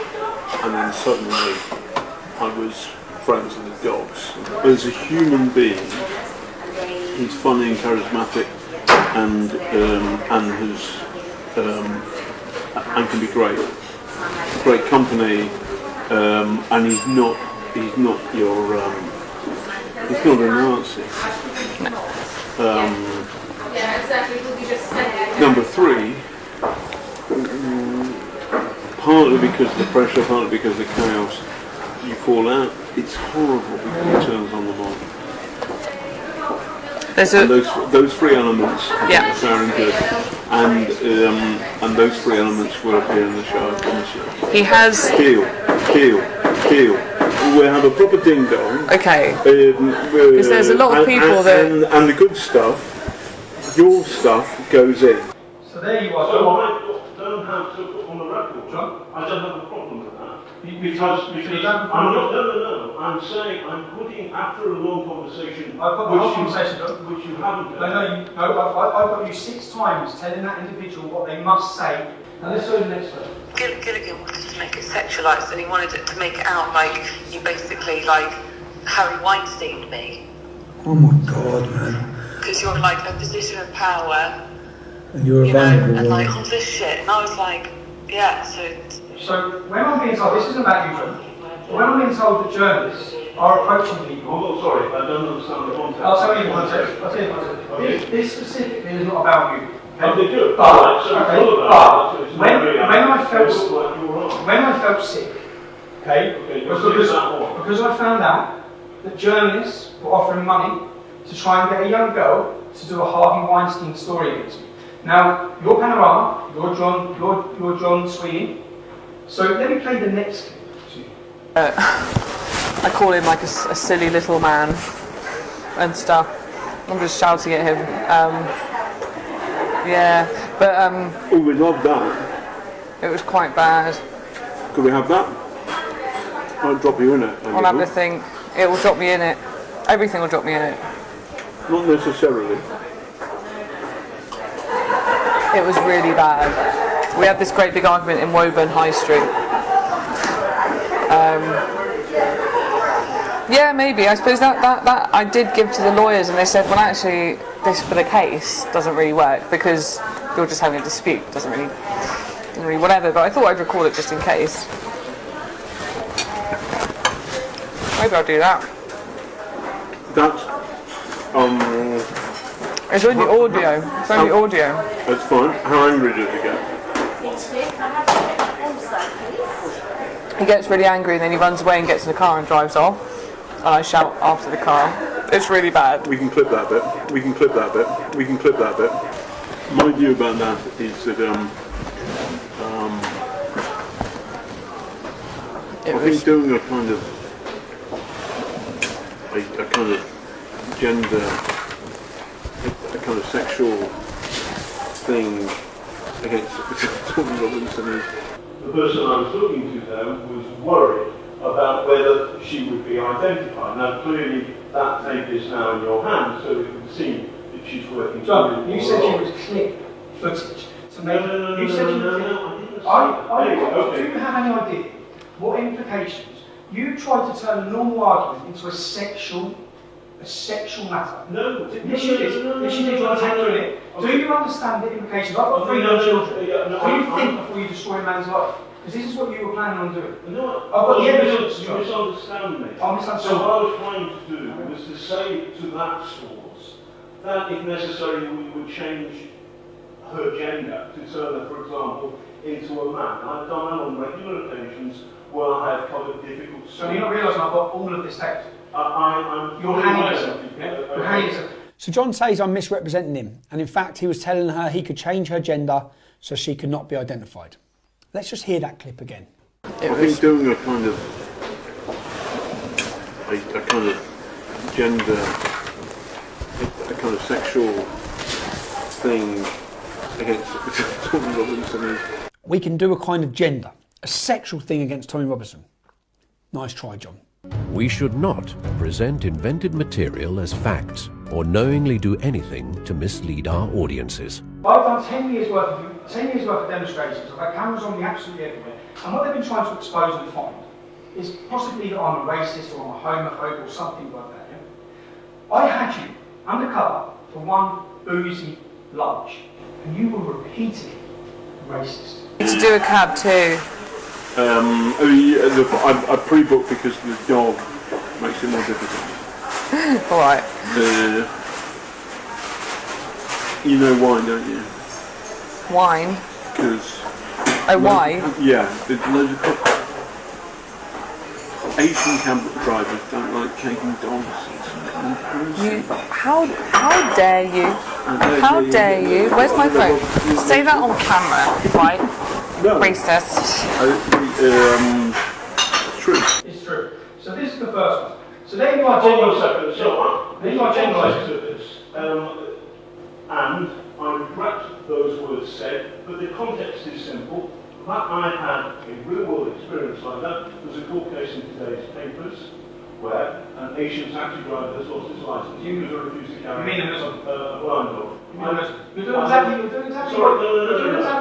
D: and then suddenly I was friends with the dogs. As a human being, he's funny and charismatic, and can be great company, and he's not your he's not a Nazi. Number three, partly because of the pressure, partly because of the chaos, you fall out. It's horrible because it turns on the mob. And those three elements are fair and good, and those three elements will appear in the show, I promise you.
B: He has...
D: Deal. We'll have a proper ding-dong.
B: Okay. Because there's a lot of people
D: and the good stuff your stuff goes in.
A: So there you are.
J: So I don't have to put on the record.
A: John?
J: I don't have a problem with that.
A: Because
J: I'm not, no. I'm saying I'm putting, after a long conversation,
A: I've got the whole conversation, John.
J: which you haven't done.
A: I've got you 6 times telling that individual what they must say. Now let's go to the next one.
K: Gilligan wanted to make it sexualised, and he wanted it to make it out like you basically like Harry Weinsteined me.
C: Oh my God, man.
K: Because you're like a position of power,
C: And you're a
K: you know,
C: vulnerable
K: and like
C: woman.
K: all this shit. And I was like, yeah,
A: So when I'm being told, this isn't about you, John, but when I'm being told that journalists are approaching people.
J: I'm not sorry, I don't understand the context.
A: I'll tell you the context. I'll tell you the context.
J: Okay.
A: This specifically is not about you.
J: Okay, good.
A: But,
J: So
A: okay,
J: it's all about it. It's not really
A: when I felt sick, okay, because I found out that journalists were offering money to try and get a young girl to do a Harvey Weinstein story against me. Now, you're Panorama, you're John Sweeney. So let me play the next clip.
B: I call him like a silly little man and stuff. I'm just shouting at him. Yeah, but
D: Oh, we love that.
B: it was quite bad.
D: Could we have that? I'll drop you in it.
B: I'll have to think. It will drop me in it. Everything will drop me in it.
D: Not necessarily.
B: It was really bad. We had this great big argument in Woburn High Street. Yeah, maybe. I suppose that I did give to the lawyers, and they said, well, actually, this for the case doesn't really work because you're just having a dispute. Doesn't really whatever. But I thought I'd record it just in case. Maybe I'll do that.
D: That's
B: It's only audio. It's only audio.
D: that's fine. How angry does it get?
B: He gets really angry and then he runs away and gets in the car and drives off. And I shout after the car. It's really bad.
D: We can clip that bit. We can clip that bit. We can clip that bit. My view about that is that I think doing a kind of gender, a kind of sexual thing against Tommy Robinson is.
J: The person I was talking to there was worried about whether she would be identified. Now, clearly, that tape is now in your hands, so it would seem that she's working.
A: John, you said you would clip footage to make.
J: No,
A: you said you would.
J: I didn't say that. Anyway, okay.
A: Do you have any idea what implications? You tried to turn a normal argument into a sexual matter.
J: No.
A: Yes, you did. Yes, you did. You want to take it. Do you understand the implications? I've got 3 young children. Do you think before you destroy a man's life? Because this is what you were planning on doing.
J: No,
A: I've got the evidence.
J: you misunderstand me.
A: I misunderstand.
J: So what I was trying to do was to say to that source that if necessary we would change her gender to turn her, for example, into a man. I've done that on regular occasions where I have covered difficult subjects.
A: So you're not realising I've got all of this text?
J: You're
A: hanging yourself. You're hanging yourself.
C: So John says I'm misrepresenting him, and in fact he was telling her he could change her gender so she could not be identified. Let's just hear that clip again.
D: I think doing a kind of gender, a kind of sexual thing against Tommy Robinson is.
C: We can do a kind of gender, a sexual thing against Tommy Robinson. Nice try, John.
I: We should not present invented material as facts or knowingly do anything to mislead our audiences.
A: I've done 10 years worth of demonstrations. I've had cameras on me absolutely everywhere. And what they've been trying to expose and find is possibly that I'm a racist or I'm a homophobe or something like that. Yeah? I had you undercover for one boozy lunch, and you were repeatedly racist.
B: To do a cab too.
D: I pre-booked because the dog makes it more difficult.
B: Alright.
D: You know why, don't you?
B: Wine.
D: Because...
B: Oh, why?
D: Yeah, there's loads of... Asian cab drivers don't like taking dogs.
B: How dare you? How dare you? Where's my phone? Say that on camera, right?
D: No.
B: Racist.
D: It's true.
A: It's true. So this is the first one. So then you are generalising.
J: So,
A: Then you are generalising.
J: to this. and I regret those words said, but the context is simple. That I had a real-world experience like that. There's a court case in today's papers where an Asian taxi driver has lost his license because he refused to carry a blind dog.
A: You're doing exactly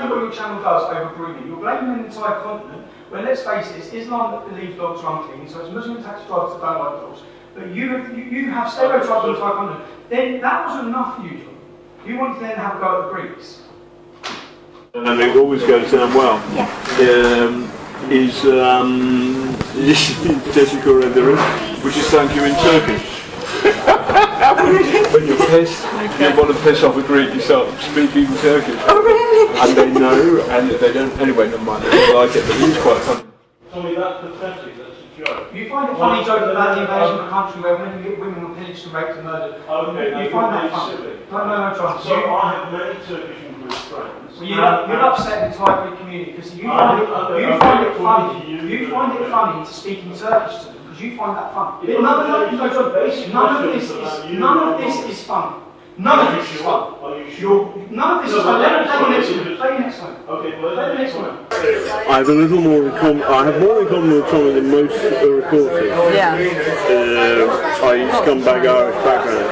A: what your channel does over breeding. You're blaming an entire continent when, let's face it, it's Islam that believes dogs are unclean, so it's Muslim taxi drivers that don't like dogs. But you have stereotypes on the entire continent. Then that wasn't enough for you, John. You wanted to then have a go at the Greeks.
D: And it always goes down well. Is Jessica Renderin, which is thank you in Turkish. When you're pissed, you want to piss off a Greek, you start speaking Turkish.
K: Oh, really?
D: And they know, and they don't, anyway, never mind, they don't like it, but it is quite funny.
J: Tommy, that's pathetic, that's a joke.
A: You find it funny joking about the invasion of a country where women were pillaged and raped and murdered.
J: Okay,
A: you find that funny?
J: silly.
A: No, John.
J: So I have many Turkish and Greek friends.
A: Well, you're upset the entire Greek community because you find it funny to speak in Turkish to them because you find that funny. None of this is fun. None of this is fun. None of this is fun. Let me play the next one. Okay, play the next one.
D: I have a little more in common. I have more in common with Tommy than most reporters.
B: Yeah.
D: I scumbag Irish background.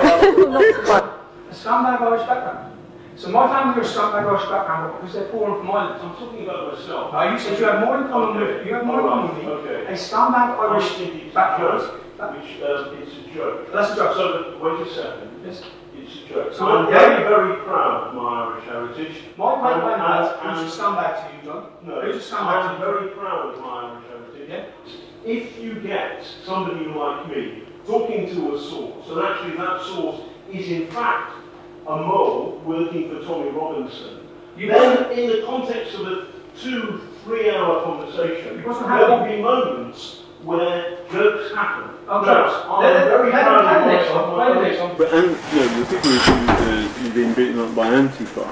A: A scumbag Irish background. So my family are a scumbag Irish background because they're poor and from Ireland.
J: I'm talking about myself.
A: No, you said you have more in common with me. A scumbag Irish background.
J: Which it's a joke.
A: That's a joke.
J: So wait a second.
A: Yes.
J: It's a joke.
A: So
J: I'm very, very proud of my Irish heritage.
A: My great grandmother, who's a scumbag to you, John?
J: No,
A: who's a scumbag to
J: I'm
A: you?
J: very proud of my Irish heritage.
A: Yeah.
J: If you get somebody like me talking to a source, and actually that source is in fact a mole working for Tommy Robinson, then in the context of a 2-3 hour conversation, there will be moments where jokes happen.
A: I'm very proud of myself.
D: But the people who've been beaten up by Antifa,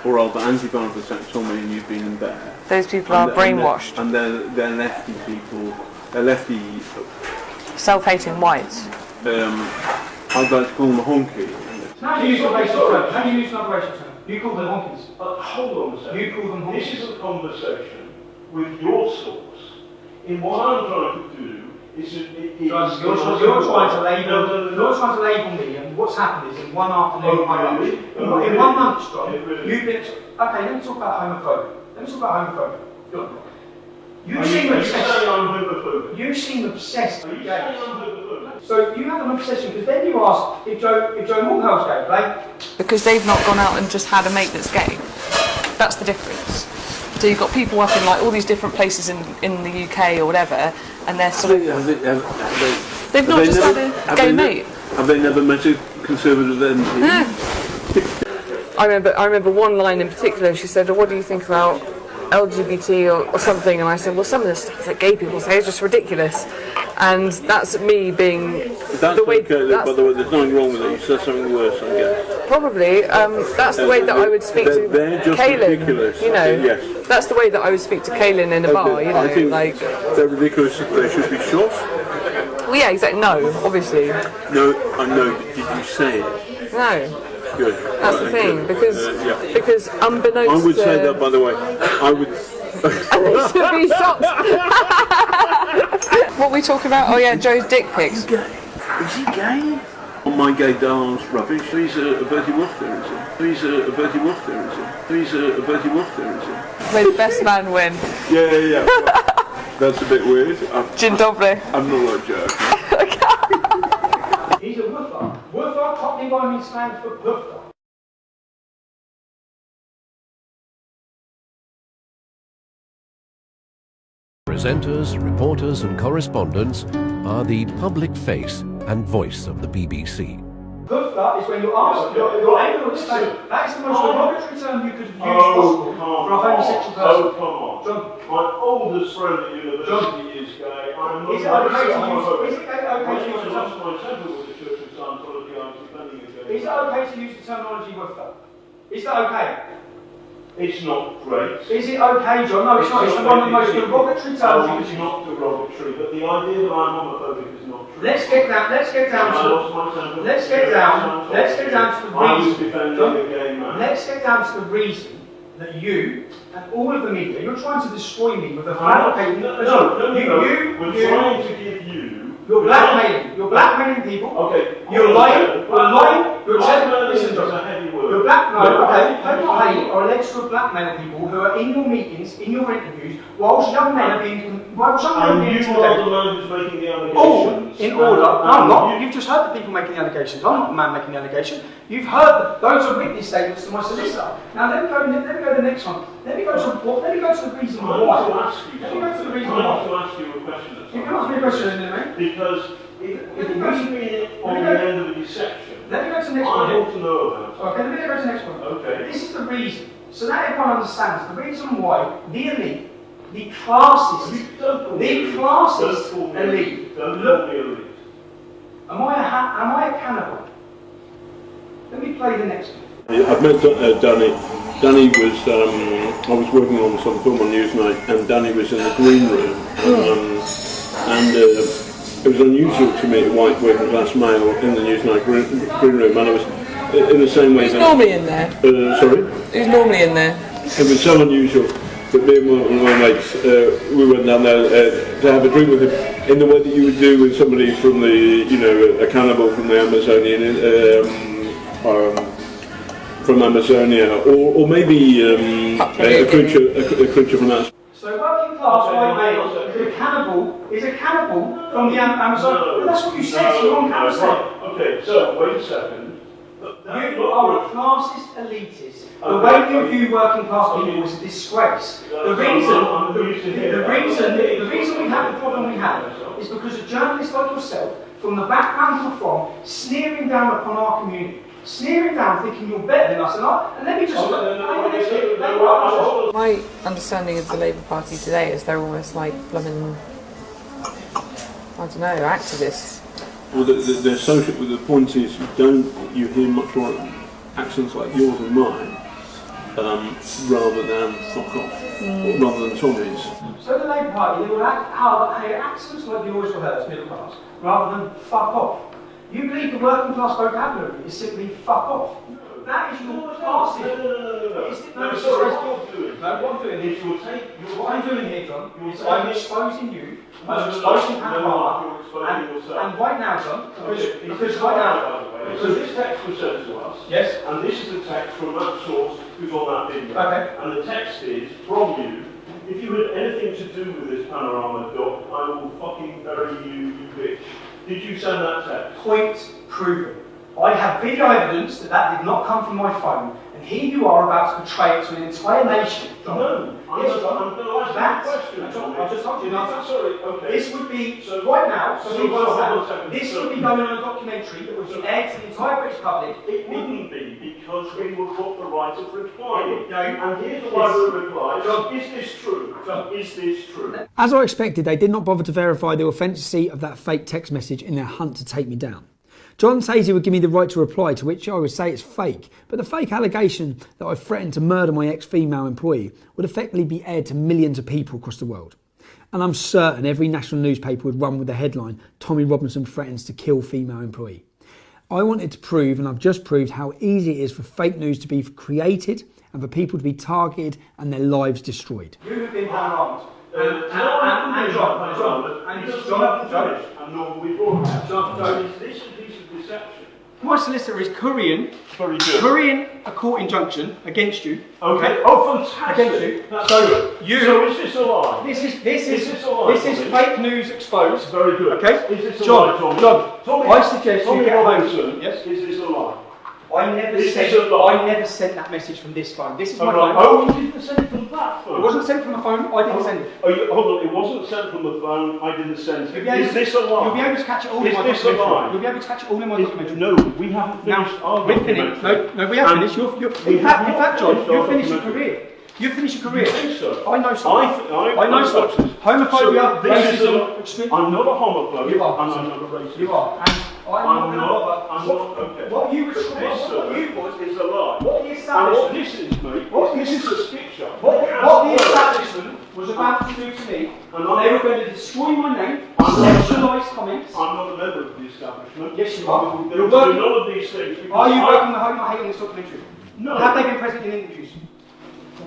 D: or rather Antifa has attacked Tommy and you've been there.
B: Those people are brainwashed.
D: And they're lefty people. They're lefty.
B: Self-hating whites.
D: I'd like to call them a honky.
A: How do you use an racial term? How do you use another racial term? You call them honkies.
J: Hold on a second.
A: You call them honkies.
J: This is a conversation with your source. In what I'm trying to do is you're
A: trying to label me, and what's happened is in one afternoon, in 1 month, John, you've been. Okay, let me talk about homophobia. You seem obsessed. You seem obsessed with gays. So you have an obsession because then you ask if Joe Moorhouse gay, right?
B: Because they've not gone out and just had a mate that's gay. That's the difference. So you've got people up in like all these different places in the UK or whatever, and they're sort of they've not just had a gay mate.
D: Have they never met a conservative MP?
B: Yeah. I remember one line in particular. She said, "What do you think about LGBT or something?" And I said, "Well, some of the stuff that gay people say is just ridiculous." And that's me being
D: the way. Okay, by the way, there's nothing wrong with it. You said something worse, I guess.
B: Probably. That's the way that I would speak to Kaylin.
D: Ridiculous.
B: You know,
D: yes.
B: That's the way that I would speak to Kaylin in a bar. You know,
D: I think
B: like
D: they're ridiculous. They should be shot.
B: Well, yeah, exactly. No, obviously.
D: No, I know. But did you say it?
B: No.
D: Good.
B: That's the thing, because unbeknownst
D: I would say that, by the way. I would.
B: And they should be shot. What were we talking about? Oh yeah, Joe's dick pics.
D: Is he gay? Oh, my gay darling's rubbish. He's a Bertie Wolf there, is he? He's a Bertie Wolf there, is he? He's a Bertie Wolf there, is he?
B: May the best man win.
D: Yeah. That's a bit weird.
B: Dzień dobry.
D: I'm not like Joe.
A: He's a woofer. Woofer, Cockney Rhyming slang for woofer.
I: Presenters, reporters and correspondents are the public face and voice of the BBC.
A: Woofer is when you ask, you're able to explain. That is the most derogatory term you could have used possible for a homosexual person.
J: Oh, come on. John, my oldest friend at university is gay. I'm not
A: is it okay to use the term? Is it okay to use the terminology woofer? Is that okay?
J: It's not great.
A: Is it okay, John? No, it's not. It's one of the most derogatory terms
J: No,
A: you
J: it's
A: can use.
J: not derogatory, but the idea that I'm homophobic is not true.
A: Let's get down to the reason.
J: I was defending a gay man.
A: Let's get down to the reason that you and all of the media, you're trying to destroy me with a
J: No,
A: fabricated.
J: we're trying to give you.
A: You're blackmailing. You're blackmailing people.
J: Okay.
A: You're lying. You're lying. You're telling. Listen,
J: is
A: John.
J: a heavy word.
A: You're blackmailing or alleged to blackmail people who are in your meetings, in your interviews, whilst young men are being. Whilst young men are being
J: And you are the man who's making the allegations.
A: All in order. No, I'm not. You've just heard the people making the allegations. I'm not the man making the allegation. You've heard those are witness statements to my solicitor. Now let me go to the next one. Let me go to the reason why. Let me go to the reason why.
J: I want to ask you a question.
A: You can ask me a question in a minute, mate.
J: Because if you've been on the end of a deception,
A: let me go to the next
J: I
A: one.
J: want to know about it.
A: Okay, let me go to the next one.
J: Okay.
A: This is the reason. So now everyone understands the reason why the elite, the classist elite.
J: Don't call me elite.
A: Am I a cannibal? Let me play the next one.
D: I've met Danny. Danny was, I was working on some film on Newsnight, and Danny was in the green room, and it was unusual to meet a white working class male in the Newsnight green room, and I was in the same way.
L: Who's normally in there?
D: Sorry?
L: Who's normally in there?
D: It was so unusual that me and my mates, we went down there to have a drink with him in the way that you would do with somebody from the, a cannibal from the Amazonian, from Amazonia, or maybe a creature from outside.
A: So working class white male is a cannibal from the Amazon.
J: No,
A: that's what you said. So you're on camera.
J: Okay, so wait a second.
A: You are a classist elitist. The way you view working class people is a disgrace. The reason we have the problem we have is because of journalists like yourself, from the background you're from, sneering down upon our community. Sneering down, thinking you're better than us, and let me just.
L: My understanding of the Labour Party today is they're almost like blooming, I don't know, activists.
D: Well, they're social. The point is, you hear much more accents like yours and mine, rather than fuck off, or rather than Tommy's.
A: So the Labour Party, they will have accents like yours or hers, middle class, rather than fuck off. You believe the working class vocabulary is simply fuck off. That is your classism. What I'm doing here, John, is I'm exposing you, I'm exposing Panodrama, and right now, John, because right now...
J: So this text was sent to us,
A: yes,
J: and this is the text from that source who's on that video.
A: Okay.
J: And the text is, from you, if you had anything to do with this Panodrama doc, I will fucking bury you, you bitch. Did you send that text?
A: Point proven. I have video evidence that did not come from my phone, and here you are about to betray it to an entire nation. John.
J: No, I'm going to ask you a question.
A: John, I just told you now.
J: Sorry, okay.
A: This would be, right now, this would be going on a documentary that would be aired to the entire British public.
J: It wouldn't be, because we would put the right of reply.
A: No,
J: and here's the right of reply. John, is this true? John, is this true?
C: As I expected, they did not bother to verify the authenticity of that fake text message in their hunt to take me down. John says he would give me the right to reply, to which I would say it's fake, but the fake allegation that I threatened to murder my ex-female employee would effectively be aired to millions of people across the world. And I'm certain every national newspaper would run with the headline, Tommy Robinson threatens to kill female employee. I wanted to prove, and I've just proved, how easy it is for fake news to be created and for people to be targeted and their lives destroyed.
A: You have been harmed. John,
J: this is a piece of deception.
A: My solicitor is currying a court injunction against you.
J: Okay. Oh, fantastic.
A: Against you.
J: So is this a lie?
A: This is fake news exposed.
J: Very good.
A: Okay.
J: Is this a
A: John,
J: lie, Tommy?
A: John, I suggest you get
J: Robinson,
A: home. Yes.
J: Is this a lie?
A: I never sent that message from this phone. This is my phone.
J: Oh, you didn't send it from that phone?
A: It wasn't sent from the phone. I didn't send it.
J: Hold on. It wasn't sent from the phone. I didn't send it. Is this a lie?
A: You'll be able to catch it all in my documentary.
J: Is this a lie?
A: You'll be able to catch it all in my documentary.
J: No, we haven't finished our documentary.
A: No, we have finished. In fact, John, you'll finish your career. You finish your career.
J: You think so?
A: I know so. I know so. Homophobia, racism.
J: I'm not a homophobe.
A: You are.
J: And I'm not a racist.
A: You are. And I'm not.
J: Okay.
A: What you was
J: is a lie.
A: What you're
J: what
A: establishment,
J: this is, mate,
A: What
J: this
A: this-
J: is a picture.
A: what the establishment was about to do to me,
J: And
A: they were going to destroy my name,
J: I'm not-
A: sexualise comments.
J: I'm not a member of the establishment.
A: Yes, you are.
J: You're
A: You're
J: working.
A: working-
J: None of these things. because
A: Are you
J: I-
A: working the home I hate on this documentary?
J: No.
A: Have they been present in interviews?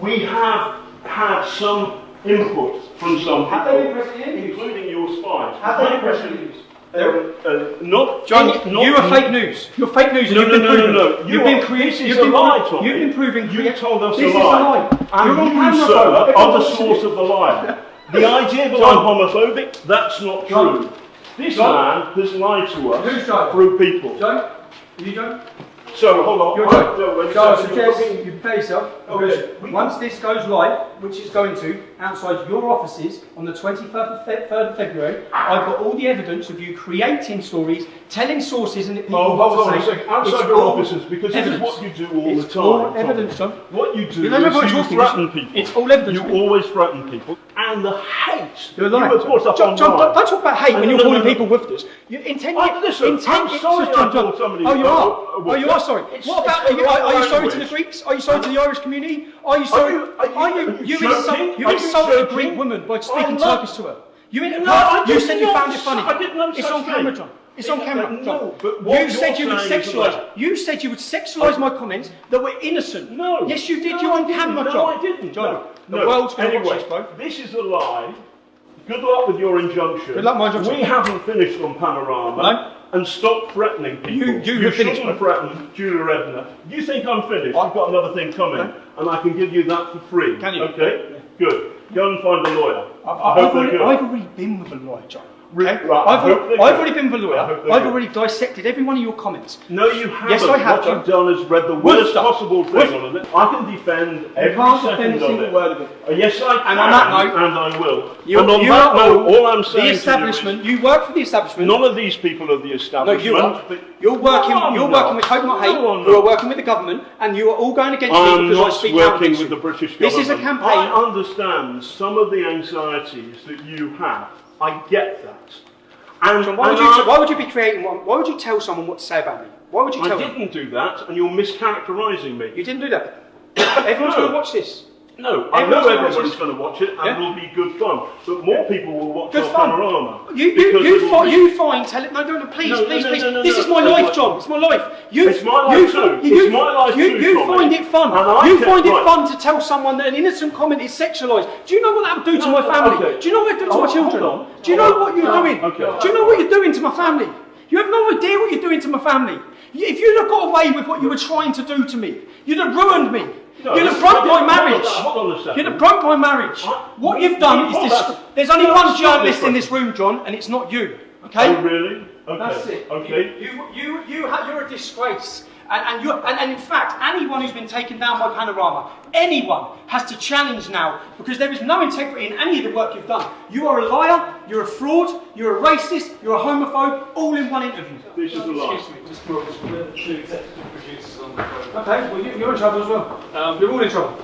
J: We have had some input from some
A: Have they been
J: people,
A: present in interviews?
J: including your spies.
A: Have they
J: My
A: been present
J: question-
A: in interviews?
J: Not
A: John,
J: not,
A: you are fake news. You're fake news. And
J: No,
A: you've
J: no,
A: been
J: no,
A: proven.
J: no, no.
A: You've been creating.
J: This is a lie, Tommy.
A: You've been proving.
J: You told us
A: this
J: a
A: is
J: lie.
A: a lie.
J: And
A: You're on
J: you,
A: camera,
J: sir,
A: bro.
J: are the
A: Everyone's
J: source
A: watching.
J: of the lie. The idea that
A: John.
J: I'm homophobic, that's not
A: John.
J: true. This
A: John.
J: man has lied to
A: Who's
J: us
A: John?
J: through people.
A: John, are you John?
J: So, hold on.
A: You're
J: I-
A: John.
J: no, when you
A: John, I
J: said
A: suggest
J: you're-
A: you prepare yourself.
J: Okay.
A: Because once this goes live, which it's going to, outside your offices on the 23rd of February, I've got all the evidence of you creating stories, telling sources, and people
J: Oh,
A: what
J: hold on
A: to
J: a
A: say.
J: second. Outside
A: It's
J: your
A: all
J: offices, because this is
A: evidence.
J: what you do all
A: It's
J: the time.
A: all
J: Tom.
A: evidence, John.
J: What you do
A: You know, no point
J: is you
A: talking.
J: threaten people.
A: It's all evidence.
J: You always threaten people. And the hate
A: You're
J: you
A: lying.
J: have put up
A: John,
J: online.
A: don't talk about hate when
J: No,
A: you're
J: no,
A: calling
J: no, no.
A: people woofers. You intend.
J: Listen, I'm sorry I called somebody
A: Oh, you
J: a
A: are.
J: woofers.
A: Oh, you are sorry.
J: It's-
A: What about?
J: it's the wrong
A: Are you sorry to
J: language.
A: the Greeks? Are you sorry to the Irish community? Are you sorry? You
J: joking? Are you
A: insulted a
J: joking?
A: Greek woman by speaking
J: I'm not-
A: Turkish to her. You
J: I
A: said
J: did
A: you
J: not
A: found it
J: say-
A: funny.
J: I didn't know
A: It's
J: such
A: on camera,
J: thing.
A: John. It's on camera,
J: No,
A: John.
J: but what
A: You said you
J: you're
A: would
J: saying is
A: sexualise.
J: that-
A: You said you would sexualise my comments that were innocent.
J: No.
A: Yes, you did.
J: No,
A: You're
J: I
A: on
J: didn't.
A: camera,
J: No,
A: John.
J: I didn't.
A: John,
J: No.
A: the world's going to watch
J: Anyway,
A: this, bro.
J: this is a lie. Good luck with your injunction.
A: Good luck, my injunction.
J: We haven't finished on Panorama.
A: No.
J: And stop threatening people.
A: You finished.
J: shouldn't threaten Julia Edna. You think I'm finished? I've got another thing coming, and I can give you that for free.
A: Can you?
J: Okay. Good. Go and find a lawyer.
A: I've already been with a lawyer, John. Okay?
J: Right,
A: I've
J: they're
A: already
J: good.
A: been with a
J: I
A: lawyer.
J: hope they're
A: I've
J: good.
A: already dissected every one of your comments.
J: No, you haven't.
A: Yes, I have,
J: What
A: John.
J: you've done is read the
A: Woof
J: worst
A: stuff.
J: possible
A: Woof.
J: thing on it. I can defend every
A: can't
J: second
A: defend a
J: of
A: single
J: it.
A: word of it.
J: Yes, I can.
A: And on that note,
J: and I will.
A: You,
J: and on
A: you
J: that
A: are
J: note, all I'm saying
A: the
J: to
A: establishment. You work for the
J: you is,
A: establishment.
J: none of these people are the
A: No,
J: establishment.
A: you are.
J: but-
A: You're working.
J: No, I'm
A: You're
J: not.
A: working with Hope Not Hate.
J: No, I'm
A: who are
J: not.
A: working with the government, and you are all going against me
J: I'm
A: because I
J: not
A: speak out
J: working
A: against
J: with
A: you.
J: the British
A: This
J: government.
A: is a campaign.
J: I understand some of the anxieties that you have. I get that. And,
A: John, why would you be creating one? Why would you tell someone what to say about me? Why would you
J: I
A: tell them?
J: didn't do that, and you're mischaracterising me.
A: You didn't do that. Everyone's going to watch this.
J: No, I
A: Everyone's
J: know
A: gonna watch
J: everybody's
A: this.
J: going to watch it, and
A: Yeah.
J: it'll be good fun. But more people will watch
A: Good
J: our
A: fun.
J: Panorama.
A: You find, tell it. No, please,
J: No,
A: please,
J: no,
A: please.
J: no, no,
A: This
J: no,
A: is my
J: no,
A: life,
J: no.
A: John. It's my life.
J: It's my life too. It's my life too,
A: You
J: Tommy.
A: find it fun.
J: And I
A: You
J: get-
A: find it
J: right.
A: fun to tell someone that an innocent comment is sexualised. Do you know what that would do to
J: No,
A: my family?
J: okay.
A: Do you know what it would do to my
J: Hold
A: children?
J: on.
A: Do you know what you're doing?
J: Okay.
A: Do you know what you're doing to my family? You have no idea what you're doing to my family. If you'd have got away with what you were trying to do to me, you'd have ruined me.
J: No,
A: You'd have
J: this-
A: broke my
J: hold on,
A: marriage.
J: hold on a second.
A: You'd have broke my marriage. What you've done is
J: Hold
A: this.
J: on.
A: There's only
J: No,
A: one
J: stop
A: journalist
J: this
A: in this room, John, and it's not you. Okay?
J: Oh, really? Okay.
A: That's it.
J: Okay.
A: You're a disgrace. And in fact, anyone who's been taken down by Panorama, anyone has to challenge now because there is no integrity in any of the work you've done. You are a liar, you're a fraud, you're a racist, you're a homophobe, all in one interview.
J: This is a lie.
M: Excuse me, Mr. Roberts, we're the two executive producers on the program.
A: Okay, well you're in trouble as well. You're all in trouble.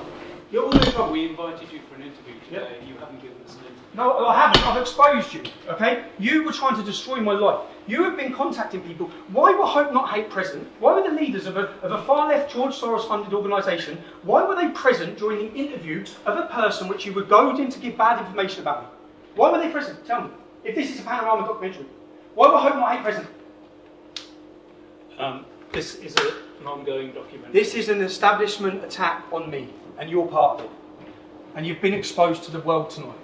A: You're all in trouble.
M: We invited you for an interview today. You haven't given us an interview.
A: No, I haven't. I've exposed you. Okay? You were trying to destroy my life. You have been contacting people. Why were Hope Not Hate present? Why were the leaders of a far-left George Soros-funded organisation? Why were they present during the interview of a person which you were goading to give bad information about me? Why were they present? Tell me. If this is a Panorama documentary, why were Hope Not Hate present?
M: This is an ongoing documentary.
A: This is an establishment attack on me, and you're part of it. And you've been exposed to the world tonight.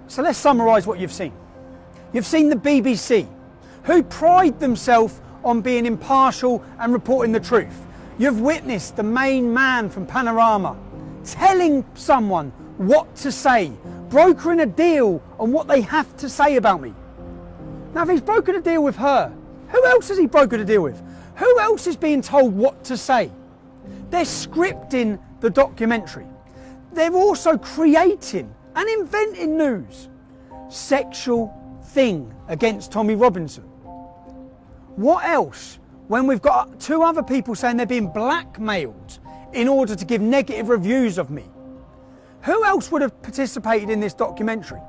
C: So let's summarise what you've seen. You've seen the BBC, who pride themselves on being impartial and reporting the truth. You've witnessed the main man from Panorama telling someone what to say, brokering a deal on what they have to say about me. Now, if he's broken a deal with her, who else has he broken a deal with? Who else is being told what to say? They're scripting the documentary. They're also creating and inventing news. Sexual thing against Tommy Robinson. What else when we've got two other people saying they're being blackmailed in order to give negative reviews of me? Who else would have participated in this documentary?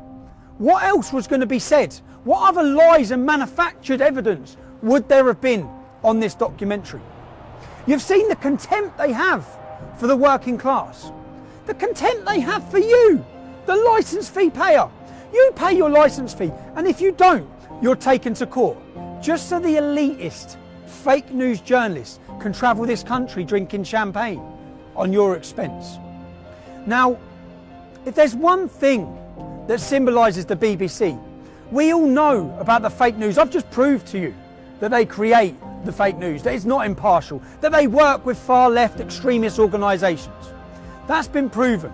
C: What else was going to be said? What other lies and manufactured evidence would there have been on this documentary? You've seen the contempt they have for the working class. The contempt they have for you, the licence fee payer. You pay your licence fee, and if you don't, you're taken to court. Just so the elitist, fake news journalists can travel this country drinking champagne on your expense. Now, if there's one thing that symbolises the BBC, we all know about the fake news. I've just proved to you that they create the fake news, that it's not impartial, that they work with far left extremist organisations. That's been proven.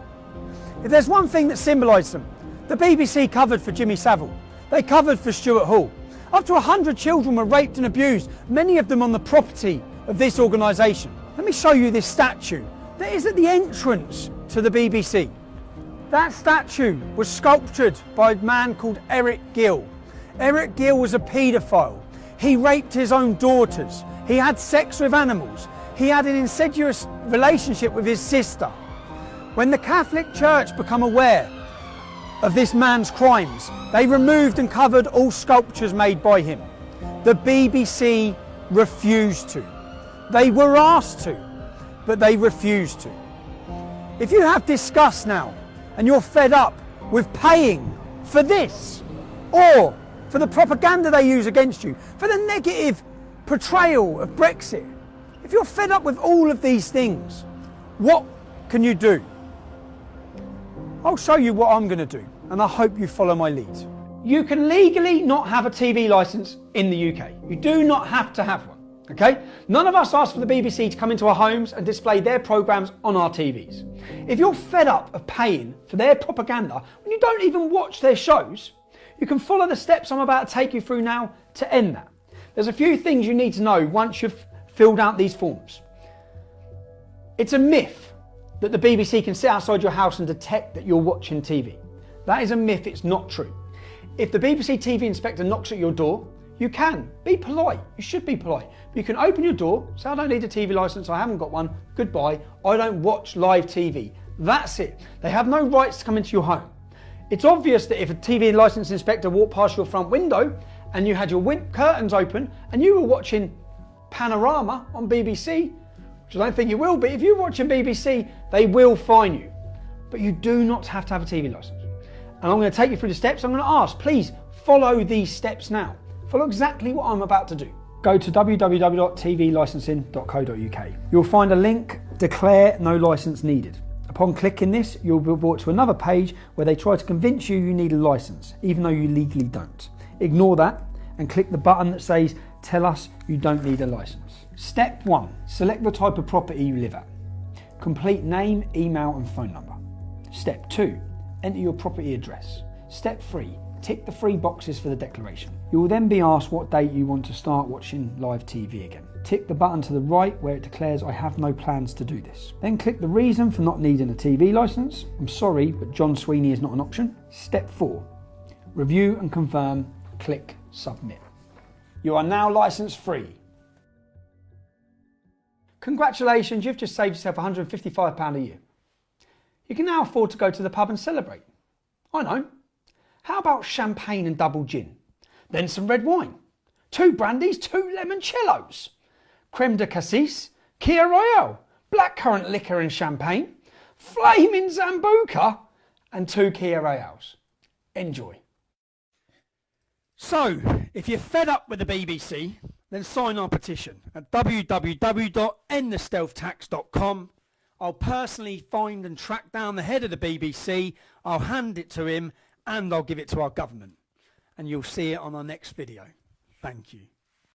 C: If there's one thing that symbolises them, the BBC covered for Jimmy Savile. They covered for Stuart Hall. Up to 100 children were raped and abused, many of them on the property of this organisation. Let me show you this statue that is at the entrance to the BBC. That statue was sculptured by a man called Eric Gill. Eric Gill was a paedophile. He raped his own daughters. He had sex with animals. He had an incestuous relationship with his sister. When the Catholic Church became aware of this man's crimes, they removed and covered all sculptures made by him. The BBC refused to. They were asked to, but they refused to. If you have disgust now, and you're fed up with paying for this, or for the propaganda they use against you, for the negative portrayal of Brexit, if you're fed up with all of these things, what can you do? I'll show you what I'm going to do, and I hope you follow my lead. You can legally not have a TV licence in the UK. You do not have to have one, okay? None of us ask for the BBC to come into our homes and display their programmes on our TVs. If you're fed up of paying for their propaganda when you don't even watch their shows, you can follow the steps I'm about to take you through now to end that. There's a few things you need to know once you've filled out these forms. It's a myth that the BBC can sit outside your house and detect that you're watching TV. That is a myth, it's not true. If the BBC TV inspector knocks at your door, you can. Be polite, you should be polite. But you can open your door, say I don't need a TV licence, I haven't got one, goodbye, I don't watch live TV. That's it. They have no rights to come into your home. It's obvious that if a TV licence inspector walked past your front window and you had your curtains open and you were watching Panorama on BBC, which I don't think you will be, if you're watching BBC, they will fine you. But you do not have to have a TV licence. And I'm going to take you through the steps. I'm going to ask, please follow these steps now. Follow exactly what I'm about to do. Go to www.tvlicensing.co.uk. You'll find a link, declare no licence needed. Upon clicking this, you'll be brought to another page where they try to convince you need a licence, even though you legally don't. Ignore that and click the button that says, tell us you don't need a licence. Step 1, select the type of property you live at. Complete name, email and phone number. Step 2, enter your property address. Step 3, tick the 3 boxes for the declaration. You will then be asked what date you want to start watching live TV again. Tick the button to the right where it declares I have no plans to do this. Then click the reason for not needing a TV licence. I'm sorry, but John Sweeney is not an option. Step 4, review and confirm, click submit. You are now licence free. Congratulations, you've just saved yourself £155 a year. You can now afford to go to the pub and celebrate. I know. How about champagne and double gin? Then some red wine. 2 brandies, 2 limoncellos. Creme de cassis, Kia Royale, blackcurrant liquor and champagne, flaming Zambuca and 2 Kia Royales. Enjoy. So, if you're fed up with the BBC, then sign our petition at www.endthestealthtax.com. I'll personally find and track down the head of the BBC, I'll hand it to him, and I'll give it to our government. And you'll see it on our next video. Thank you.